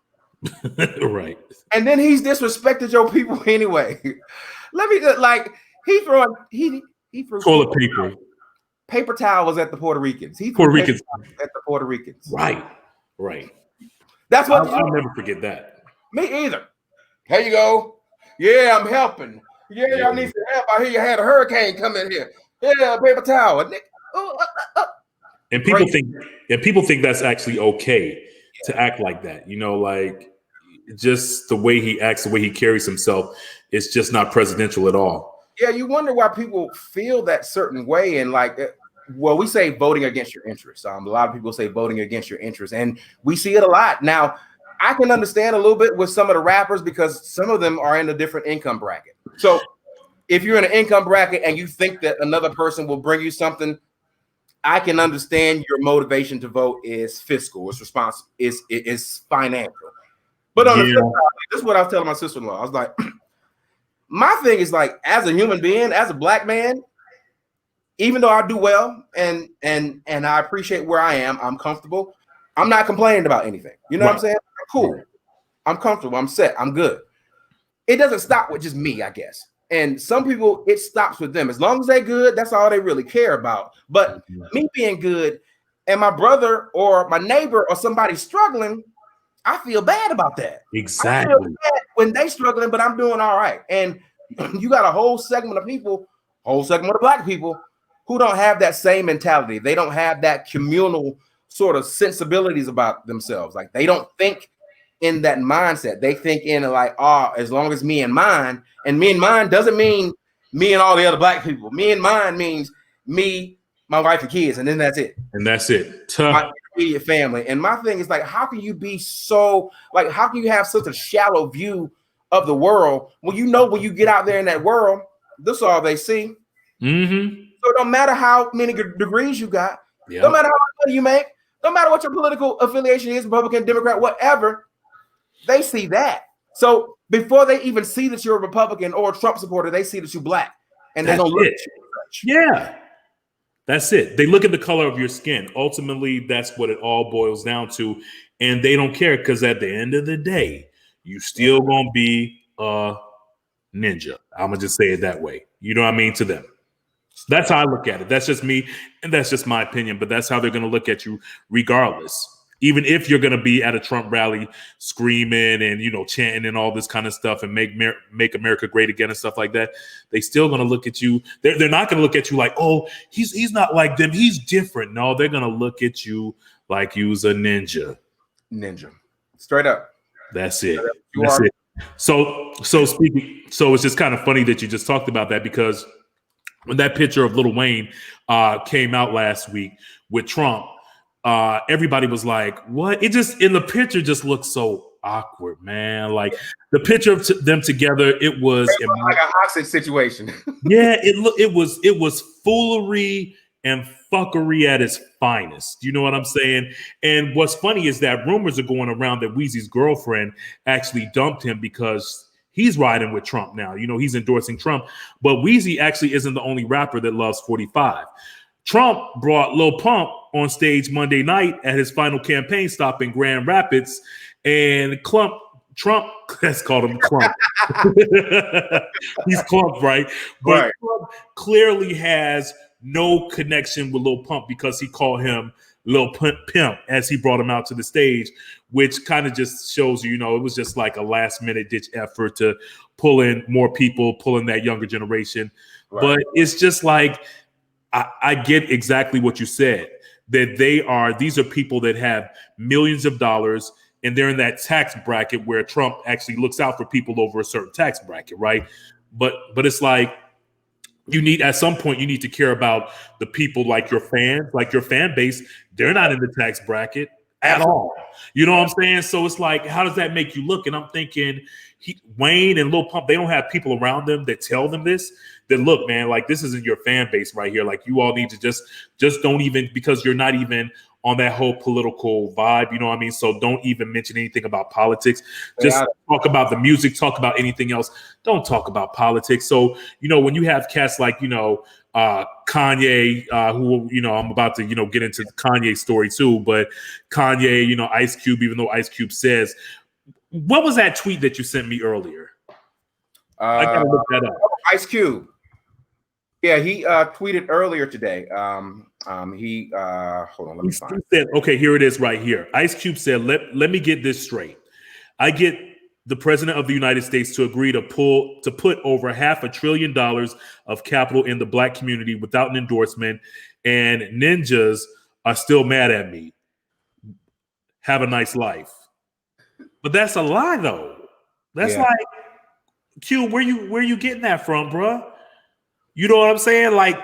Right. And then he's disrespected your people anyway. Let me he threw toilet paper towels at the Puerto Ricans. He threw Puerto Ricans at the Puerto Ricans. Right. That's what I'll never forget that. Me either. Here you go. Yeah, I'm helping. Yeah, I need some help. I hear you had a hurricane come in here. Yeah, paper towel. And people think that's actually okay to act like that. You know, just the way he acts, the way he carries himself, it's just not presidential at all. Yeah, you wonder why people feel that certain way. And we say voting against your interests. A lot of people say voting against your interests, and we see it a lot. Now, I can understand a little bit with some of the rappers because some of them are in a different income bracket. So if you're in an income bracket and you think that another person will bring you something, I can understand your motivation to vote is fiscal, it's responsible, it's financial. But on the flip side, this is what I was telling my sister-in-law. I was like, my thing is as a human being, as a Black man, even though I do well and I appreciate where I am, I'm comfortable. I'm not complaining about anything. You know what I'm saying? I'm cool. I'm comfortable. I'm set. I'm good. It doesn't stop with just me, I guess. And some people, it stops with them. As long as they're good, that's all they really care about. But me being good and my brother or my neighbor or somebody struggling, I feel bad about that. Exactly. I feel bad when they struggling, but I'm doing all right. And you got a whole segment of Black people who don't have that same mentality. They don't have that communal sort of sensibilities about themselves. They don't think in that mindset. They think in as long as me and mine doesn't mean me and all the other Black people. Me and mine means me, my wife and kids, and then that's it. My immediate family. And my thing is how can you be so how can you have such a shallow view of the world when when you get out there in that world, this is all they see. Mm-hmm. So it don't matter how many degrees you got, no matter how much money you make, no matter what your political affiliation is, Republican, Democrat, whatever, they see that. So before they even see that you're a Republican or a Trump supporter, they see that you're Black. And they don't look at you. Yeah. That's it. They look at the color of your skin. Ultimately, that's what it all boils down to. And they don't care because at the end of the day, you still gonna be a ninja. I'm gonna just say it that way. You know what I mean? To them. That's how I look at it. That's just me, and that's just my opinion. But that's how they're gonna look at you regardless. Even if you're going to be at a Trump rally screaming and, you know, chanting and all this kind of stuff and make America great again and stuff like that, they still going to look at you. They're not going to look at you like, oh, he's not like them. He's different. No, they're going to look at you like you's a ninja. Ninja. Straight up. That's it. That's it. So it's just kind of funny that you just talked about that, because when that picture of Lil Wayne came out last week with Trump, everybody was like, what? It just, in the picture, just looked so awkward, man. Like the picture of them together, it was like a hostage situation. Yeah, it was foolery and fuckery at its finest. You know what I'm saying? And what's funny is that rumors are going around that Weezy's girlfriend actually dumped him because he's riding with Trump now. You know, he's endorsing Trump. But Weezy actually isn't the only rapper that loves 45. Trump brought Lil Pump on stage Monday night at his final campaign stop in Grand Rapids, and Trump, let's call him Clump. He's Clump, right? But right. Trump clearly has no connection with Lil Pump because he called him Lil Pimp as he brought him out to the stage, which kind of just shows you, it was just like a last minute ditch effort to pull in more people, pull in that younger generation. Right. But it's just like, I get exactly what you said, that these are people that have millions of dollars and they're in that tax bracket where Trump actually looks out for people over a certain tax bracket, right? But it's like, at some point you need to care about the people like your fans, like your fan base. They're not in the tax bracket at all. You know what I'm saying? So it's like, how does that make you look? And I'm thinking Wayne and Lil Pump, they don't have people around them that tell them this. That look, man, like this isn't your fan base right here. Like you all need to just don't even, because you're not even on that whole political vibe. You know what I mean? So don't even mention anything about politics. Just talk about the music, talk about anything else. Don't talk about politics. So, when you have cats like, Kanye, who, I'm about to, get into the Kanye story too, but Kanye, Ice Cube, even though Ice Cube says, what was that tweet that you sent me earlier? I gotta look that up. Ice Cube. Yeah, he tweeted earlier today. He hold on, let me find it. Said, okay, here it is right here. Ice Cube said, let me get this straight. I get the president of the United States to agree to put over $500 billion of capital in the black community without an endorsement, and ninjas are still mad at me. Have a nice life. But that's a lie, though. That's like, Q, where you getting that from, bruh? You know what I'm saying? Like,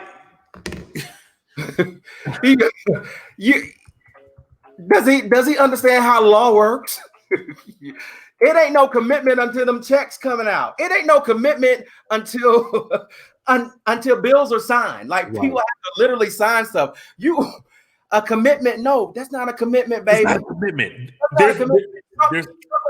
does he understand how law works? It ain't no commitment until them checks coming out. It ain't no commitment until until bills are signed. Like people have to literally sign stuff. A commitment? No, that's not a commitment, baby. It's not a commitment. Trump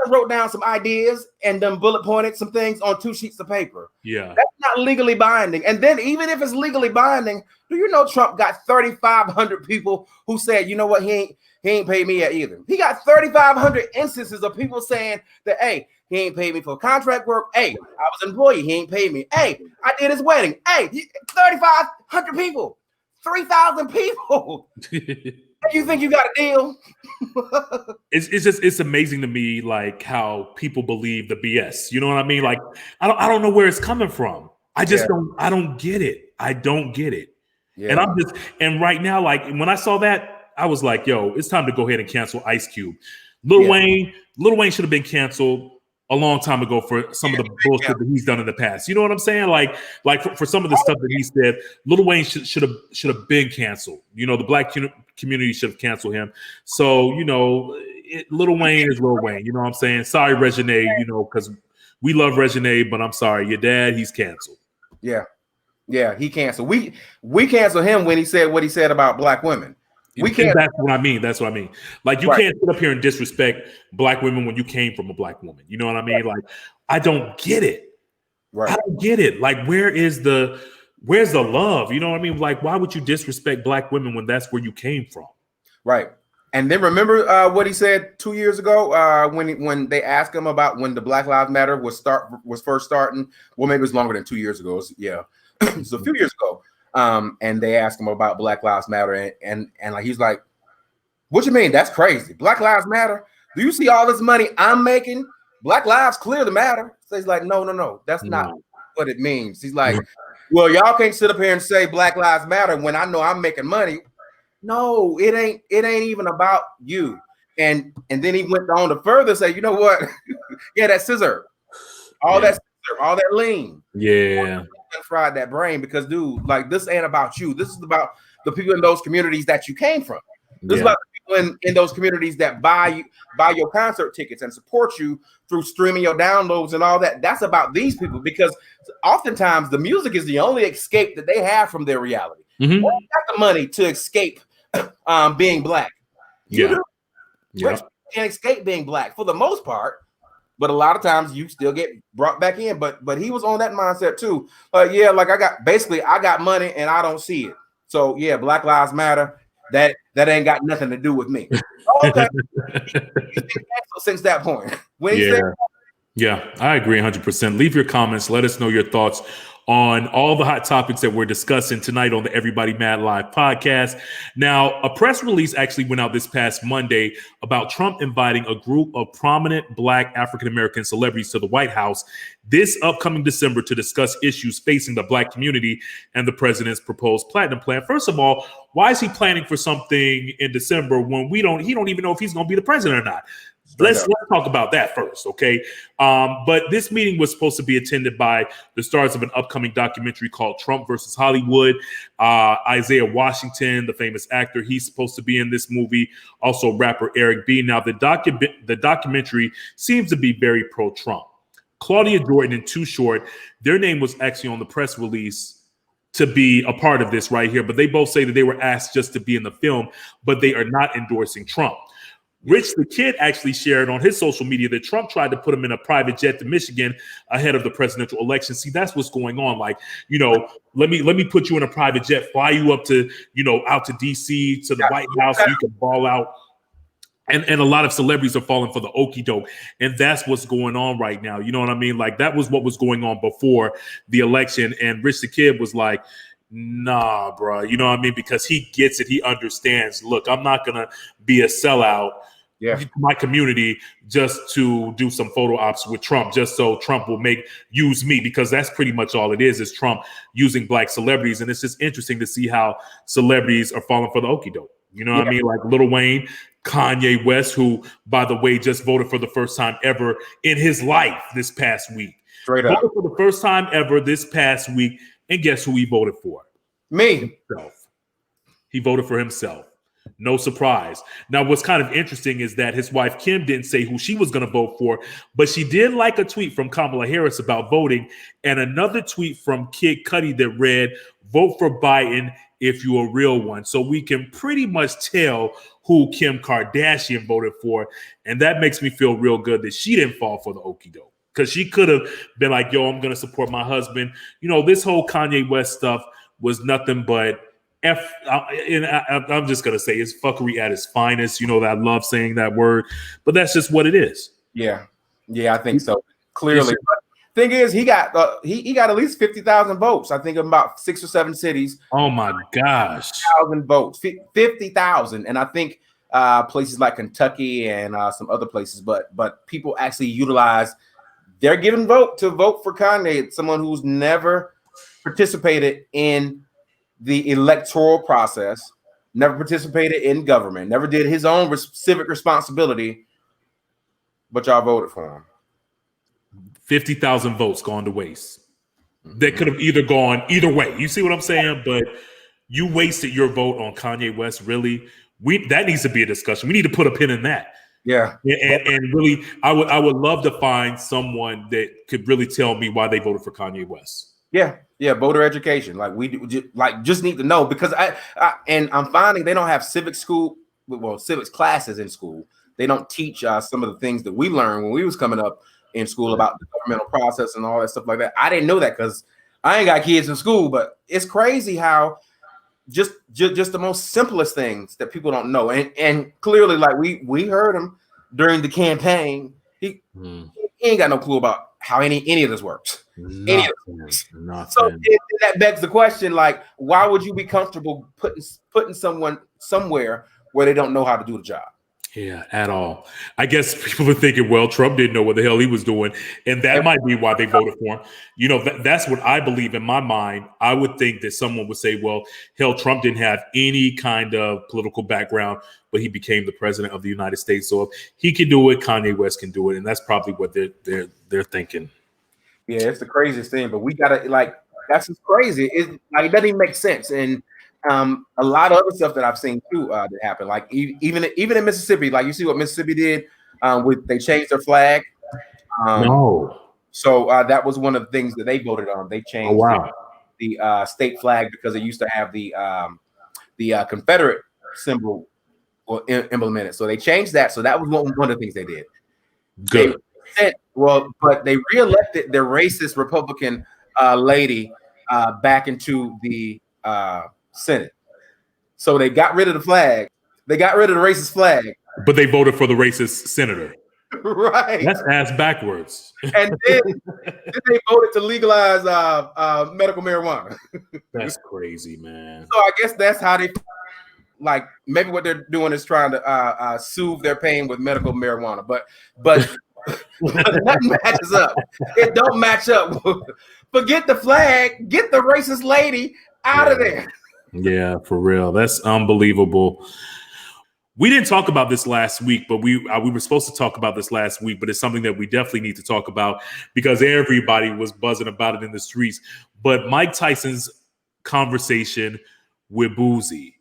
wrote down some ideas and then bullet pointed some things on 2 sheets of paper. Yeah, that's not legally binding. And then even if it's legally binding, do you know Trump got 3,500 people who said, you know what, he ain't paid me yet either. He got 3,500 instances of people saying that, hey, he ain't paid me for contract work. Hey, I was an employee. He ain't paid me. Hey, I did his wedding. Hey, 3,500 people, 3,000 people. You think you got a deal? It's amazing to me, like how people believe the BS. You know what I mean? Like I don't know where it's coming from. I don't get it. I don't get it. Yeah. And right now, like when I saw that, I was like, yo, it's time to go ahead and cancel Ice Cube. Lil Wayne should have been canceled a long time ago for some of the bullshit that he's done in the past. You know what I'm saying? Like for some of the stuff that he said, Lil Wayne should have been canceled. The black community should have canceled him. So, Lil Wayne is Lil Wayne. You know what I'm saying? Sorry, Regine, because we love Regine, but I'm sorry, your dad, he's canceled. Yeah, he canceled. We cancel him when he said what he said about black women. That's what I mean. Like you can't sit up here and disrespect black women when you came from a black woman. You know what I mean? Like I don't get it. Right. I don't get it. Like where's the love? You know what I mean? Like why would you disrespect black women when that's where you came from? Right. And then remember what he said 2 years ago when they asked him about when the Black Lives Matter was first starting. Well, maybe it was longer than 2 years ago. It's a few years ago. And they asked him about Black Lives Matter, and like he's like, What you mean? That's crazy. Black Lives Matter. Do you see all this money I'm making? Black lives clearly matter. So he's like, no, that's not what it means. He's like, well, y'all can't sit up here and say Black Lives Matter when I know I'm making money. No, it ain't even about you. And then he went on to further say, you know what? Yeah, that scissor, all that lean. Yeah. Fried that brain because, dude, like, this ain't about you. This is about the people in those communities that you came from. This is about the people in those communities that buy your concert tickets and support you through streaming your downloads and all that. That's about these people, because oftentimes the music is the only escape that they have from their reality. They got the money to escape being black. You can't escape being black for the most part, but a lot of times you still get brought back in. But he was on that mindset too. Like I got money and I don't see it. So yeah, Black Lives Matter. That ain't got nothing to do with me. Okay. Since that point. Yeah, I agree 100%. Leave your comments. Let us know your thoughts on all the hot topics that we're discussing tonight on the Everybody Mad Live podcast. Now, a press release actually went out this past Monday about Trump inviting a group of prominent Black African-American celebrities to the White House this upcoming December to discuss issues facing the Black community and the president's proposed platinum plan. First of all, why is he planning for something in December when he don't even know if he's going to be the president or not? Let's talk about that first, okay? But this meeting was supposed to be attended by the stars of an upcoming documentary called Trump versus Hollywood. Isaiah Washington, the famous actor, he's supposed to be in this movie. Also, rapper Eric B. Now, the documentary seems to be very pro-Trump. Claudia Jordan and Too Short, their name was actually on the press release to be a part of this right here, but they both say that they were asked just to be in the film, but they are not endorsing Trump. Rich the Kid actually shared on his social media that Trump tried to put him in a private jet to Michigan ahead of the presidential election. See, that's what's going on. Like, let me put you in a private jet, fly you up to, out to DC, to the White House, so you can ball out. And a lot of celebrities are falling for the okie doke. And that's what's going on right now. You know what I mean? Like, that was what was going on before the election. And Rich the Kid was like, nah, bro. You know what I mean? Because he gets it. He understands. Look, I'm not going to be a sellout. My community just to do some photo ops with Trump, just so Trump will use me, because that's pretty much all it is Trump using Black celebrities. And it's just interesting to see how celebrities are falling for the okie doke. You know what I mean? Like Lil Wayne, Kanye West, who, by the way, just voted for the first time ever in his life this past week. Straight up. Voted for the first time ever this past week. And guess who he voted for? Me. Himself. He voted for himself. No surprise. Now, what's kind of interesting is that his wife, Kim, didn't say who she was going to vote for, but she did like a tweet from Kamala Harris about voting, and another tweet from Kid Cudi that read, "Vote for Biden if you're a real one." So we can pretty much tell who Kim Kardashian voted for, and that makes me feel real good that she didn't fall for the okie doke, because she could have been like, yo, I'm going to support my husband. This whole Kanye West stuff was nothing but I'm just going to say it's fuckery at its finest. That I love saying that word, but that's just what it is. Yeah, I think so. Clearly. Thing is, he got at least 50,000 votes. I think in about 6 or 7 cities. Oh my gosh. 50,000 votes, 50,000. And I think places like Kentucky and some other places, but people actually utilize, they're giving vote for Kanye, someone who's never participated in the electoral process, never participated in government, never did his own civic responsibility, but y'all voted for him. 50,000 votes gone to waste. That could have either gone either way. You see what I'm saying? But you wasted your vote on Kanye West. Really, that needs to be a discussion. We need to put a pin in that. Yeah, and really, I would love to find someone that could really tell me why they voted for Kanye West. Yeah, voter education. Like we just need to know, because I'm finding they don't have civics classes in school. They don't teach some of the things that we learned when we was coming up in school about the governmental process and all that stuff like that. I didn't know that because I ain't got kids in school, but it's crazy how just the most simplest things that people don't know. And clearly, like we heard him during the campaign, he ain't got no clue about how any of this works. Nothing. So that begs the question, like, why would you be comfortable putting someone somewhere where they don't know how to do the job. Yeah, at all. I guess people are thinking, well, Trump didn't know what the hell he was doing. And that might be why they voted for him. You know, that's what I believe in my mind. I would think that someone would say, well, hell, Trump didn't have any kind of political background, but he became the president of the United States. So if he can do it, Kanye West can do it. And that's probably what they're thinking. Yeah, it's the craziest thing. But we got to, like, that's just crazy. It doesn't even make sense. And a lot of other stuff that I've seen too that happened, like even in Mississippi, like you see what Mississippi did they changed their flag. So that was one of the things that they voted on. They changed the state flag because it used to have the Confederate symbol implemented. So they changed that. So that was one of the things they did. Good. But they reelected their racist Republican lady back into the Senate. So they got rid of the flag. They got rid of the racist flag. But they voted for the racist senator. Right. That's ass backwards. And then they voted to legalize medical marijuana. That's crazy, man. So I guess that's how they, like, maybe what they're doing is trying to soothe their pain with medical marijuana. But nothing matches up. It don't match up. Forget the flag. Get the racist lady out of there. Yeah, for real. That's unbelievable. We didn't talk about this last week, but we were supposed to talk about this last week, but it's something that we definitely need to talk about because everybody was buzzing about it in the streets. But Mike Tyson's conversation with Boosie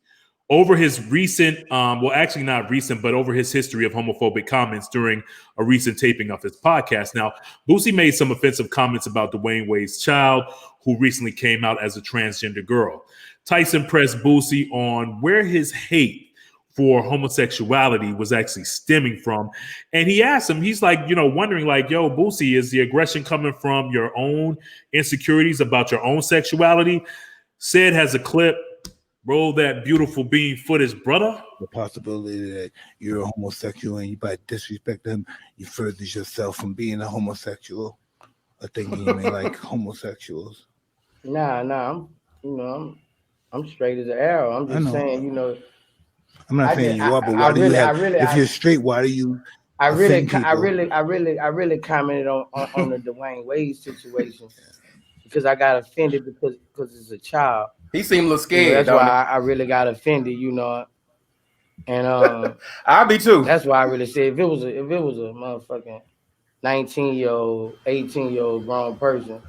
over his recent, well, actually not recent, but over his history of homophobic comments during a recent taping of his podcast. Now, Boosie made some offensive comments about Dwayne Wade's child, who recently came out as a transgender girl. Tyson pressed Boosie on where his hate for homosexuality was actually stemming from. And he asked him, he's like, wondering like, yo, Boosie, is the aggression coming from your own insecurities about your own sexuality? Sid has a clip. Roll that beautiful bean footage, brother. The possibility that you're a homosexual and you by disrespect them, you further yourself from being a homosexual or thinking you may like homosexuals. Nah, I'm straight as an arrow. I'm just saying, I'm not saying you are, but why do you have? If you're straight, why do you? I really commented on the Dwayne Wade situation because I got offended because it's a child. He seemed a little scared. That's why I really got offended, And I'll be too. That's why I really said if it was a motherfucking 19-year-old, 18-year-old grown person,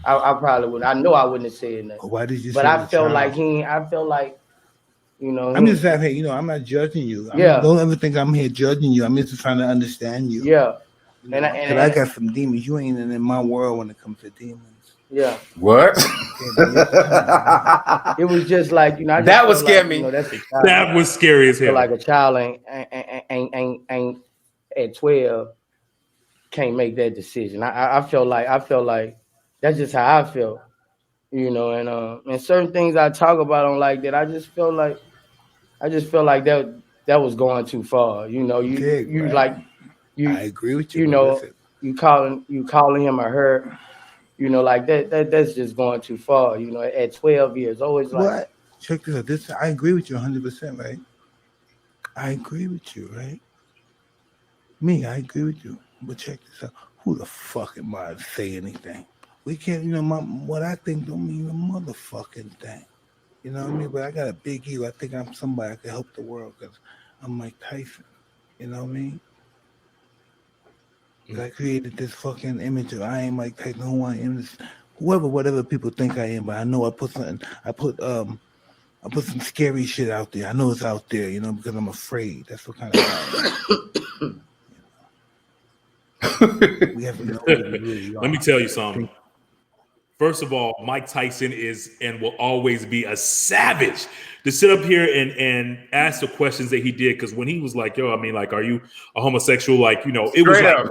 I probably would. I know I wouldn't have said nothing. Why did you? But I felt like I'm just saying, I'm not judging you. Don't ever think I'm here judging you. I'm just trying to understand you. Yeah. And I got some demons. You ain't in my world when it comes to demons. Yeah. What? It was just like, that would scare me. That's a child. That was scary as hell. Like a child ain't at 12 can't make that decision. I felt like that's just how I felt. And certain things I talk about on like that, I just felt like that was going too far. I agree with you. You calling him or her, like that's just going too far. At 12 years, always like. What? Check this out. I agree with you 100%, right? I agree with you, right? I agree with you. But check this out. Who the fuck am I to say anything? We can't, what I think don't mean a motherfucking thing. You know what I mean? But I got a big ego. I think I'm somebody that can help the world because I'm Mike Tyson. You know what I mean? I created this fucking image of I ain't Mike Tyson, who I am, whatever people think I am. But I know I put some scary shit out there. I know it's out there, because I'm afraid. That's what kind of we have to know what we really are. Let me tell you something. First of all, Mike Tyson is and will always be a savage to sit up here and ask the questions that he did. Because when he was like, "Yo, are you a homosexual?" Like, it was like,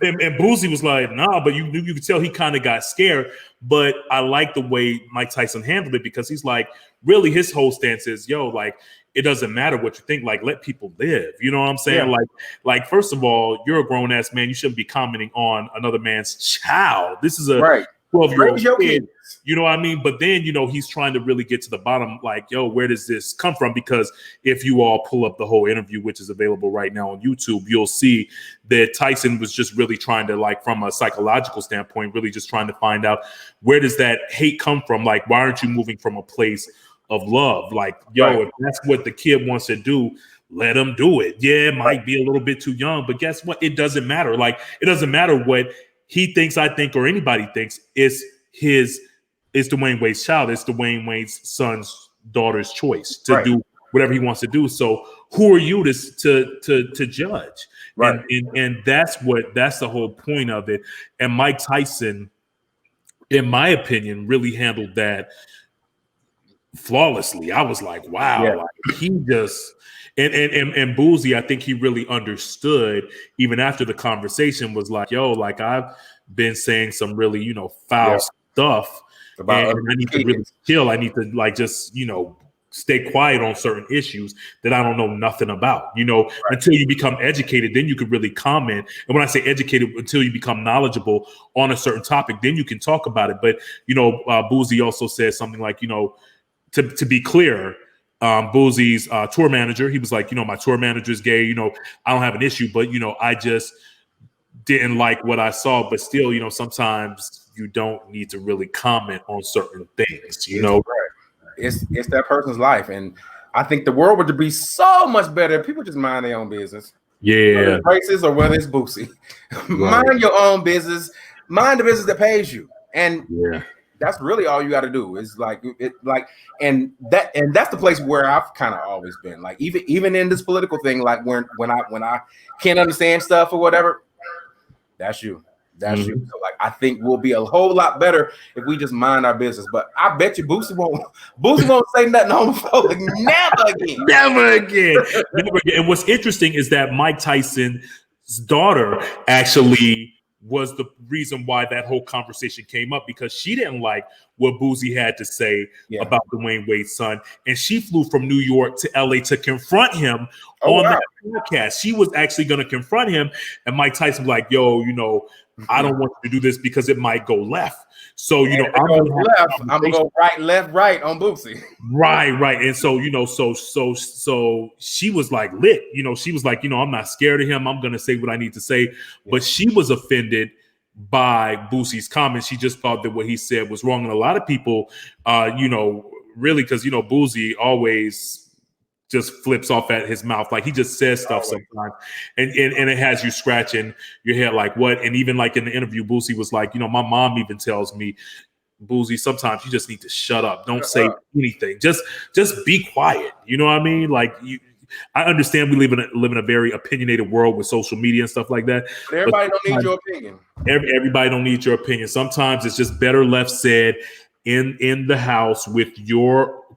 and Boosie was like, "Nah," but you could tell he kind of got scared. But I like the way Mike Tyson handled it because he's like, really, his whole stance is, "Yo, like, it doesn't matter what you think. Like, let people live." You know what I'm saying? Yeah. Like, first of all, you're a grown ass man. You shouldn't be commenting on another man's child. This is a 12-year-old kid. You know what I mean? But then, you know, he's trying to really get to the bottom, like, yo, where does this come from? Because if you all pull up the whole interview, which is available right now on YouTube, you'll see that Tyson was just really trying to, like, from a psychological standpoint, really just trying to find out where does that hate come from? Like, why aren't you moving from a place of love? Like, yo, if that's what the kid wants to do, let him do it. Yeah, it might be a little bit too young, but guess what? It doesn't matter. Like, it doesn't matter what he thinks, I think, or anybody thinks. It's Dwayne Wade's child. It's Dwayne Wade's son's daughter's choice to do whatever he wants to do. So who are you to judge? Right. And that's the whole point of it. And Mike Tyson, in my opinion, really handled that flawlessly. I was like, wow, like, he just and Boosie, I think he really understood even after the conversation, was like, yo, like, I've been saying some really, you know, foul stuff. And I need to really chill. I need to, like, just, you know, stay quiet on certain issues that I don't know nothing about, you know, until you become educated, then you can really comment. And when I say educated, until you become knowledgeable on a certain topic, then you can talk about it. But, you know, Boosie also said something like, you know, to be clear, Boosie's tour manager, he was like, you know, my tour manager is gay, you know, I don't have an issue, but, you know, I just didn't like what I saw. But still, you know, sometimes you don't need to really comment on certain things, you know. It's that person's life, and I think the world would be so much better if people just mind their own business. Yeah, whether it's racist or whether it's Boosie, mind your own business, mind the business that pays you, and that's really all you got to do. Is like it, like, and that's the place where I've kind of always been. Like even in this political thing, like when I can't understand stuff or whatever, that's you. That's you. So, like, I think we'll be a whole lot better if we just mind our business. But I bet you Boosie won't say nothing homophobic never again. Never again. And what's interesting is that Mike Tyson's daughter actually was the reason why that whole conversation came up, because she didn't like what Boosie had to say about Dwayne Wade's son. And she flew from New York to LA to confront him on that podcast. She was actually going to confront him. And Mike Tyson was like, yo, you know, I don't want you to do this because it might go left. So, you know, I'm gonna go right on Boosie. Right. And so, you know, so she was like lit, you know, she was like, you know, I'm not scared of him. I'm gonna say what I need to say. But she was offended by Boosie's comments. She just thought that what he said was wrong. And a lot of people, you know, really, because, you know, Boosie always just flips off at his mouth. Like, he just says stuff sometimes, and it has you scratching your head like, what? And even like in the interview, Boosie was like, you know, my mom even tells me, Boosie, sometimes you just need to shut up. Don't say anything. Just be quiet. You know what I mean? Like, I understand we live in a very opinionated world with social media and stuff like that. But everybody don't need your opinion. Everybody don't need your opinion. Sometimes it's just better left said in the house with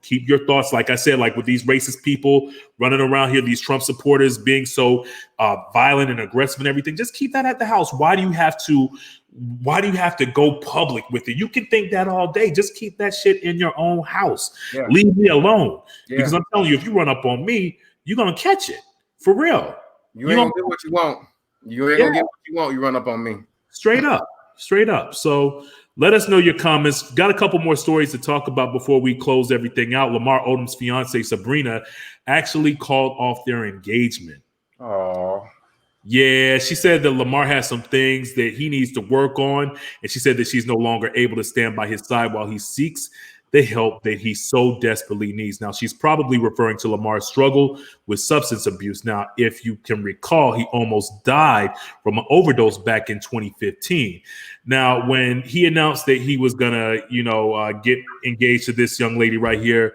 keep your thoughts. Like I said, like with these racist people running around here, these Trump supporters being so violent and aggressive and everything, just keep that at the house. Why do you have to go public with it? You can think that all day. Just keep that shit in your own house. Leave me alone. Because I'm telling you, if you run up on me, you're gonna catch it for real. You ain't gonna get what you want. You ain't gonna get what you want. You run up on me. Straight up. So let us know your comments. Got a couple more stories to talk about before we close everything out. Lamar Odom's fiance, Sabrina, actually called off their engagement. Oh. Yeah, she said that Lamar has some things that he needs to work on. And she said that she's no longer able to stand by his side while he seeks the help that he so desperately needs. Now, she's probably referring to Lamar's struggle with substance abuse. Now, if you can recall, he almost died from an overdose back in 2015. Now, when he announced that he was gonna, get engaged to this young lady right here,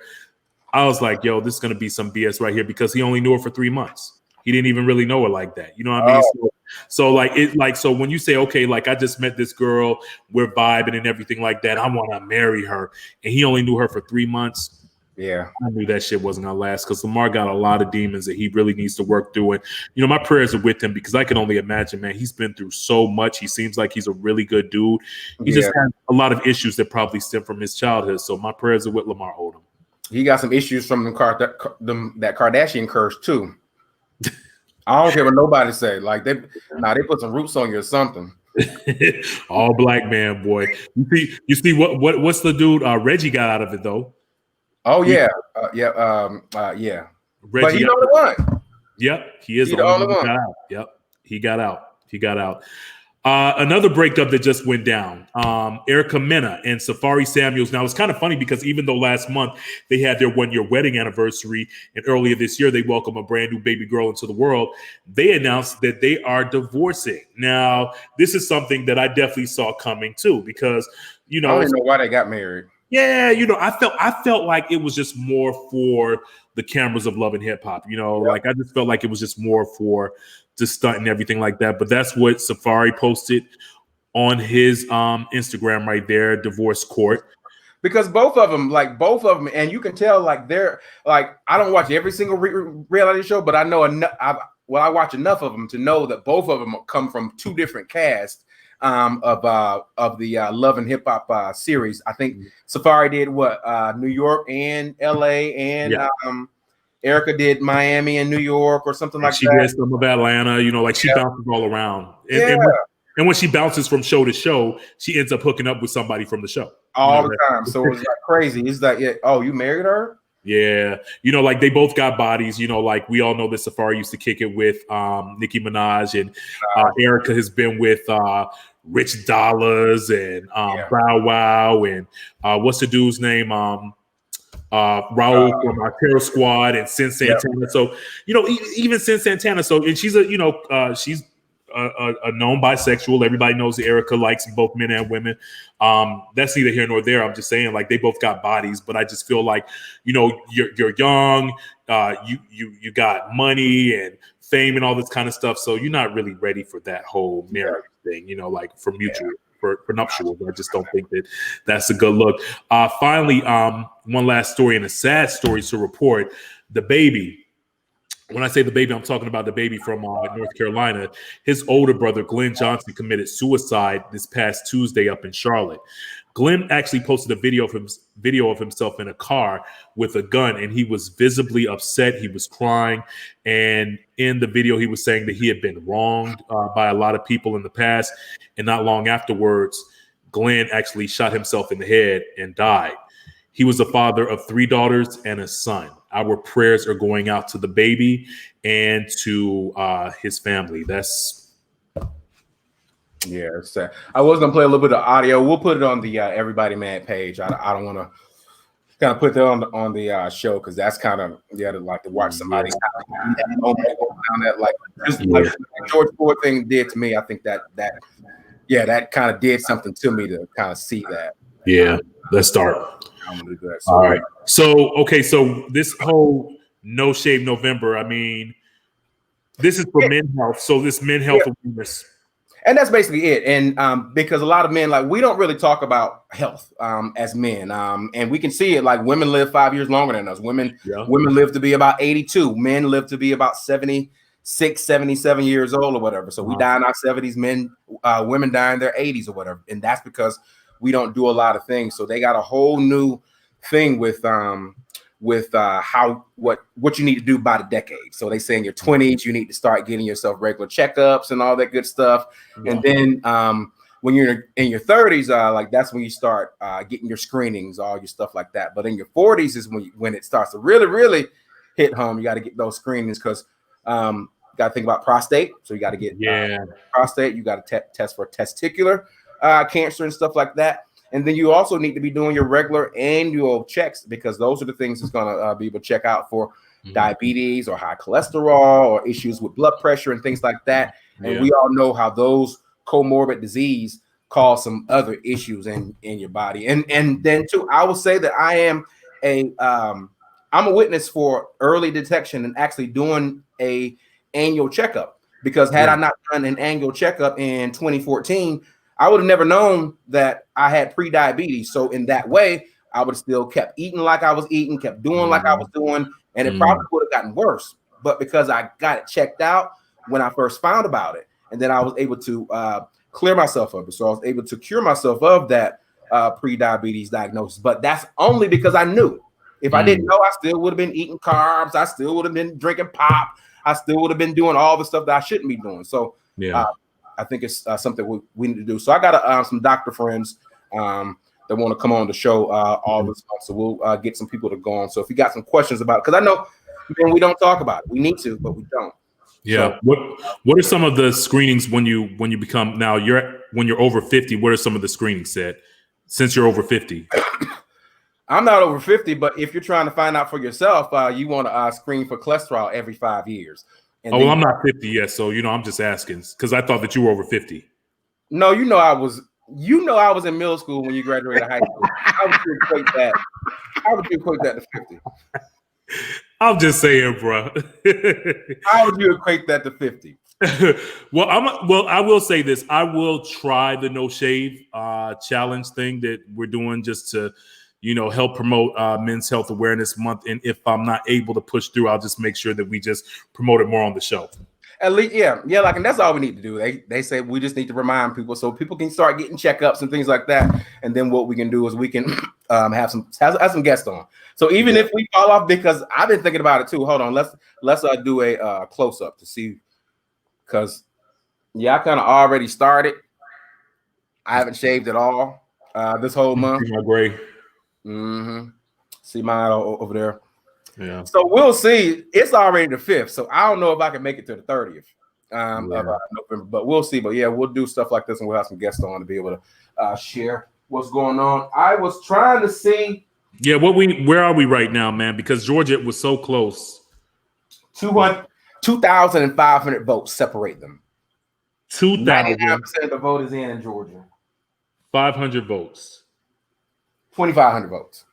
I was like, yo, this is gonna be some BS right here, because he only knew her for 3 months. He didn't even really know her like that. You know what I mean? So when you say, okay, like I just met this girl, we're vibing and everything like that, I want to marry her, and he only knew her for 3 months. Yeah, I knew that shit wasn't gonna last, because Lamar got a lot of demons that he really needs to work through. And my prayers are with him, because I can only imagine, man, he's been through so much. He seems like he's a really good dude. He just has a lot of issues that probably stem from his childhood. So my prayers are with Lamar Odom. He got some issues from that Kardashian curse too. I don't care what nobody say. Like they put some roots on you or something. All black man, boy. You see what's the dude Reggie got out of it though? Oh yeah, yeah. Reggie, but he the only one. Yep, he is the only one. Got out. Yep, he got out. Another breakup that just went down. Erica Mena and Safari Samuels. Now it's kind of funny because even though last month they had their 1-year wedding anniversary, and earlier this year they welcomed a brand new baby girl into the world, they announced that they are divorcing. Now this is something that I definitely saw coming too, because I don't even know why they got married. Yeah, I felt like it was just more for the cameras of Love and Hip Hop. Like I just felt like it was just more for the stunt and everything like that. But that's what Safari posted on his Instagram right there, divorce court. Because both of them, and you can tell, like they're like, I don't watch every single reality show, but I know enough. I watch enough of them to know that both of them come from two different casts. Of the Love and Hip Hop series. I think Safari did New York and LA, and Erica did Miami and New York or something like that. She did some of Atlanta, like she bounces all around. And when she bounces from show to show, she ends up hooking up with somebody from the show. All the time. So it was like crazy. It's like, you married her? Yeah. Like they both got bodies, like we all know that Safari used to kick it with Nicki Minaj, and Erica has been with Rich Dollars and Bow Wow, and what's the dude's name? Raul from Terror Squad and Sin Santana. So, even Sin Santana. So, and she's she's a known bisexual. Everybody knows that Erica likes both men and women. That's neither here nor there. I'm just saying, like, they both got bodies, but I just feel like, you're young, you got money and fame and all this kind of stuff. So you're not really ready for that whole marriage thing, like for mutual, for nuptials. I just don't think that that's a good look. Finally, one last story, and a sad story to report. The baby. When I say the baby, I'm talking about the baby from North Carolina. His older brother, Glenn Johnson, committed suicide this past Tuesday up in Charlotte. Glenn actually posted a video of himself in a car with a gun, and he was visibly upset. He was crying. And in the video, he was saying that he had been wronged by a lot of people in the past. And not long afterwards, Glenn actually shot himself in the head and died. He was the father of 3 daughters and a son. Our prayers are going out to the baby and to his family. That's sad. I was gonna play a little bit of audio. We'll put it on the Everybody Mad page. I don't want to kind of put that on the show because that's kind of to like to watch somebody like the George Floyd thing did to me. I think that kind of did something to me to kind of see that. Yeah, let's start. I'm gonna do that. All right. So this whole No Shave November, I mean, this is for men's health. So this men's health awareness. And that's basically it. And because a lot of men, like, we don't really talk about health as men. And we can see it, like, women live 5 years longer than us. Women live to be about 82. Men live to be about 76, 77 years old or whatever. So we die in our 70s, women die in their 80s or whatever. And that's because we don't do a lot of things. So they got a whole new thing with what you need to do by the decade. So they say in your 20s, you need to start getting yourself regular checkups and all that good stuff. Yeah. And then when you're in your 30s, like that's when you start getting your screenings, all your stuff like that. But in your 40s is when it starts to really, really hit home. You got to get those screenings because you got to think about prostate. So you got to get prostate. You got to test for testicular cancer and stuff like that. And then you also need to be doing your regular annual checks because those are the things that's going to be able to check out for diabetes or high cholesterol or issues with blood pressure and things like that. And we all know how those comorbid disease cause some other issues in your body. And then too, I will say that I am I'm a witness for early detection and actually doing a annual checkup because had I not done an annual checkup in 2014, I would have never known that I had pre-diabetes. So in that way, I would have still kept eating like I was eating, kept doing like I was doing, and it probably would have gotten worse. But because I got it checked out when I first found about it, and then I was able to clear myself of it. So I was able to cure myself of that pre-diabetes diagnosis. But that's only because I knew. If I didn't know, I still would have been eating carbs. I still would have been drinking pop. I still would have been doing all the stuff that I shouldn't be doing. So I think it's something we need to do. So I got some doctor friends that want to come on the show all this month. So we'll get some people to go on. So if you got some questions about it, because I know we don't talk about it. We need to, but we don't. Yeah. So, what are some of the screenings when you become now when you're over 50? What are some of the screenings said since you're over 50? I'm not over 50, but if you're trying to find out for yourself, you want to screen for cholesterol every 5 years. And well, I'm not 50 yet, so I'm just asking because I thought that you were over 50. No, I was in middle school when you graduated high school. How would you equate that? How would you equate that to 50? I'm just saying, bro. How would you equate that to 50? Well, I will say this. I will try the no shave challenge thing that we're doing just to, help promote Men's Health Awareness Month. And if I'm not able to push through, I'll just make sure that we just promote it more on the show. At least, yeah, like, and that's all we need to do. They say we just need to remind people so people can start getting checkups and things like that. And then what we can do is we can have some guests on. So even if we fall off, because I've been thinking about it too. Hold on, let's do a close up to see, because I kind of already started. I haven't shaved at all this whole month. My gray. See mine over there. Yeah. So we'll see. It's already the 5th, so I don't know if I can make it to the 30th of November, but we'll see. But yeah, we'll do stuff like this, and we'll have some guests on to be able to share what's going on. I was trying to see. Yeah, where are we right now, man? Because Georgia was so close. 2,500 votes separate them. 99% of the vote is in Georgia. 500 votes. 2,500 votes.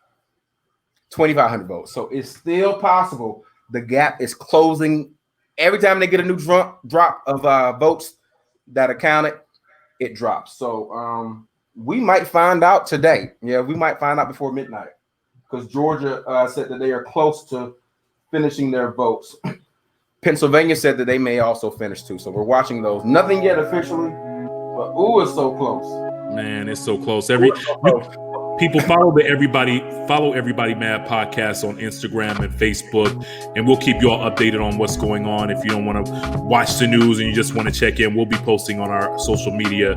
2,500 votes. So it's still possible. The gap is closing. Every time they get a new drop of votes that are counted, it drops. So we might find out today. Yeah, we might find out before midnight, because Georgia said that they are close to finishing their votes. Pennsylvania said that they may also finish too. So we're watching those. Nothing yet officially, but it's so close. Man, it's so close. People follow Everybody Mad podcast on Instagram and Facebook, and we'll keep you all updated on what's going on. If you don't want to watch the news and you just want to check in, we'll be posting on our social media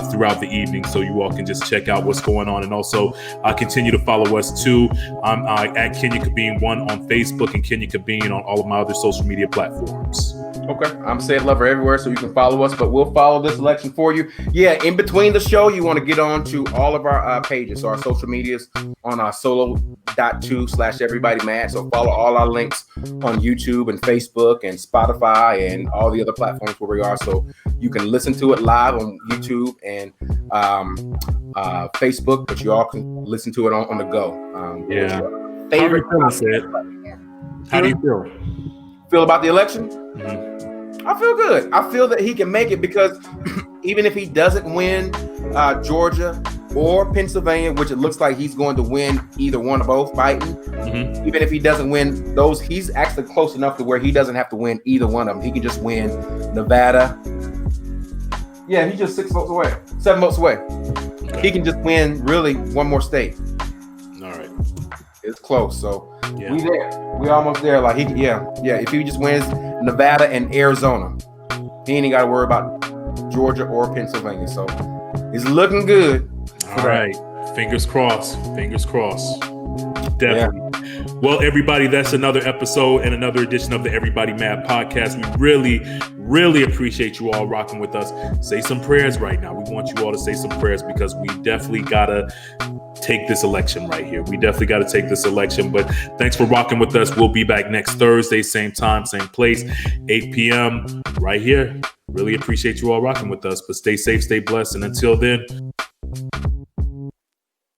throughout the evening, so you all can just check out what's going on. And also continue to follow us too. I'm at Kenya Kabine 1 on Facebook and Kenya Kabine on all of my other social media platforms. Okay, I'm Said Lover everywhere, so you can follow us, but we'll follow this election for you. Yeah, in between the show, you want to get on to all of our pages, so our social medias on our solo.2/everybody-mad. So follow all our links on YouTube and Facebook and Spotify and all the other platforms where we are, so you can listen to it live on YouTube and Facebook, but you all can listen to it on the go. Favorite. How do you feel about the election? Mm-hmm. I feel good. I feel that he can make it, because even if he doesn't win Georgia or Pennsylvania, which it looks like he's going to win either one or both, Biden, even if he doesn't win those, he's actually close enough to where he doesn't have to win either one of them. He can just win Nevada. Yeah, he's just 7 votes away. Okay. He can just win really one more state. All right. It's close. So we there. We almost there. Like if he just wins Nevada and Arizona, he ain't got to worry about Georgia or Pennsylvania. So it's looking good. All right. Fingers crossed. Definitely. Yeah. Well, everybody, that's another episode and another edition of the Everybody Mad podcast. We really, really appreciate you all rocking with us. Say some prayers right now. We want you all to say some prayers, because we definitely got to take this election right here. But thanks for rocking with us. We'll be back next Thursday, same time, same place, 8 p.m. right here. Really appreciate you all rocking with us, but stay safe, stay blessed. And until then,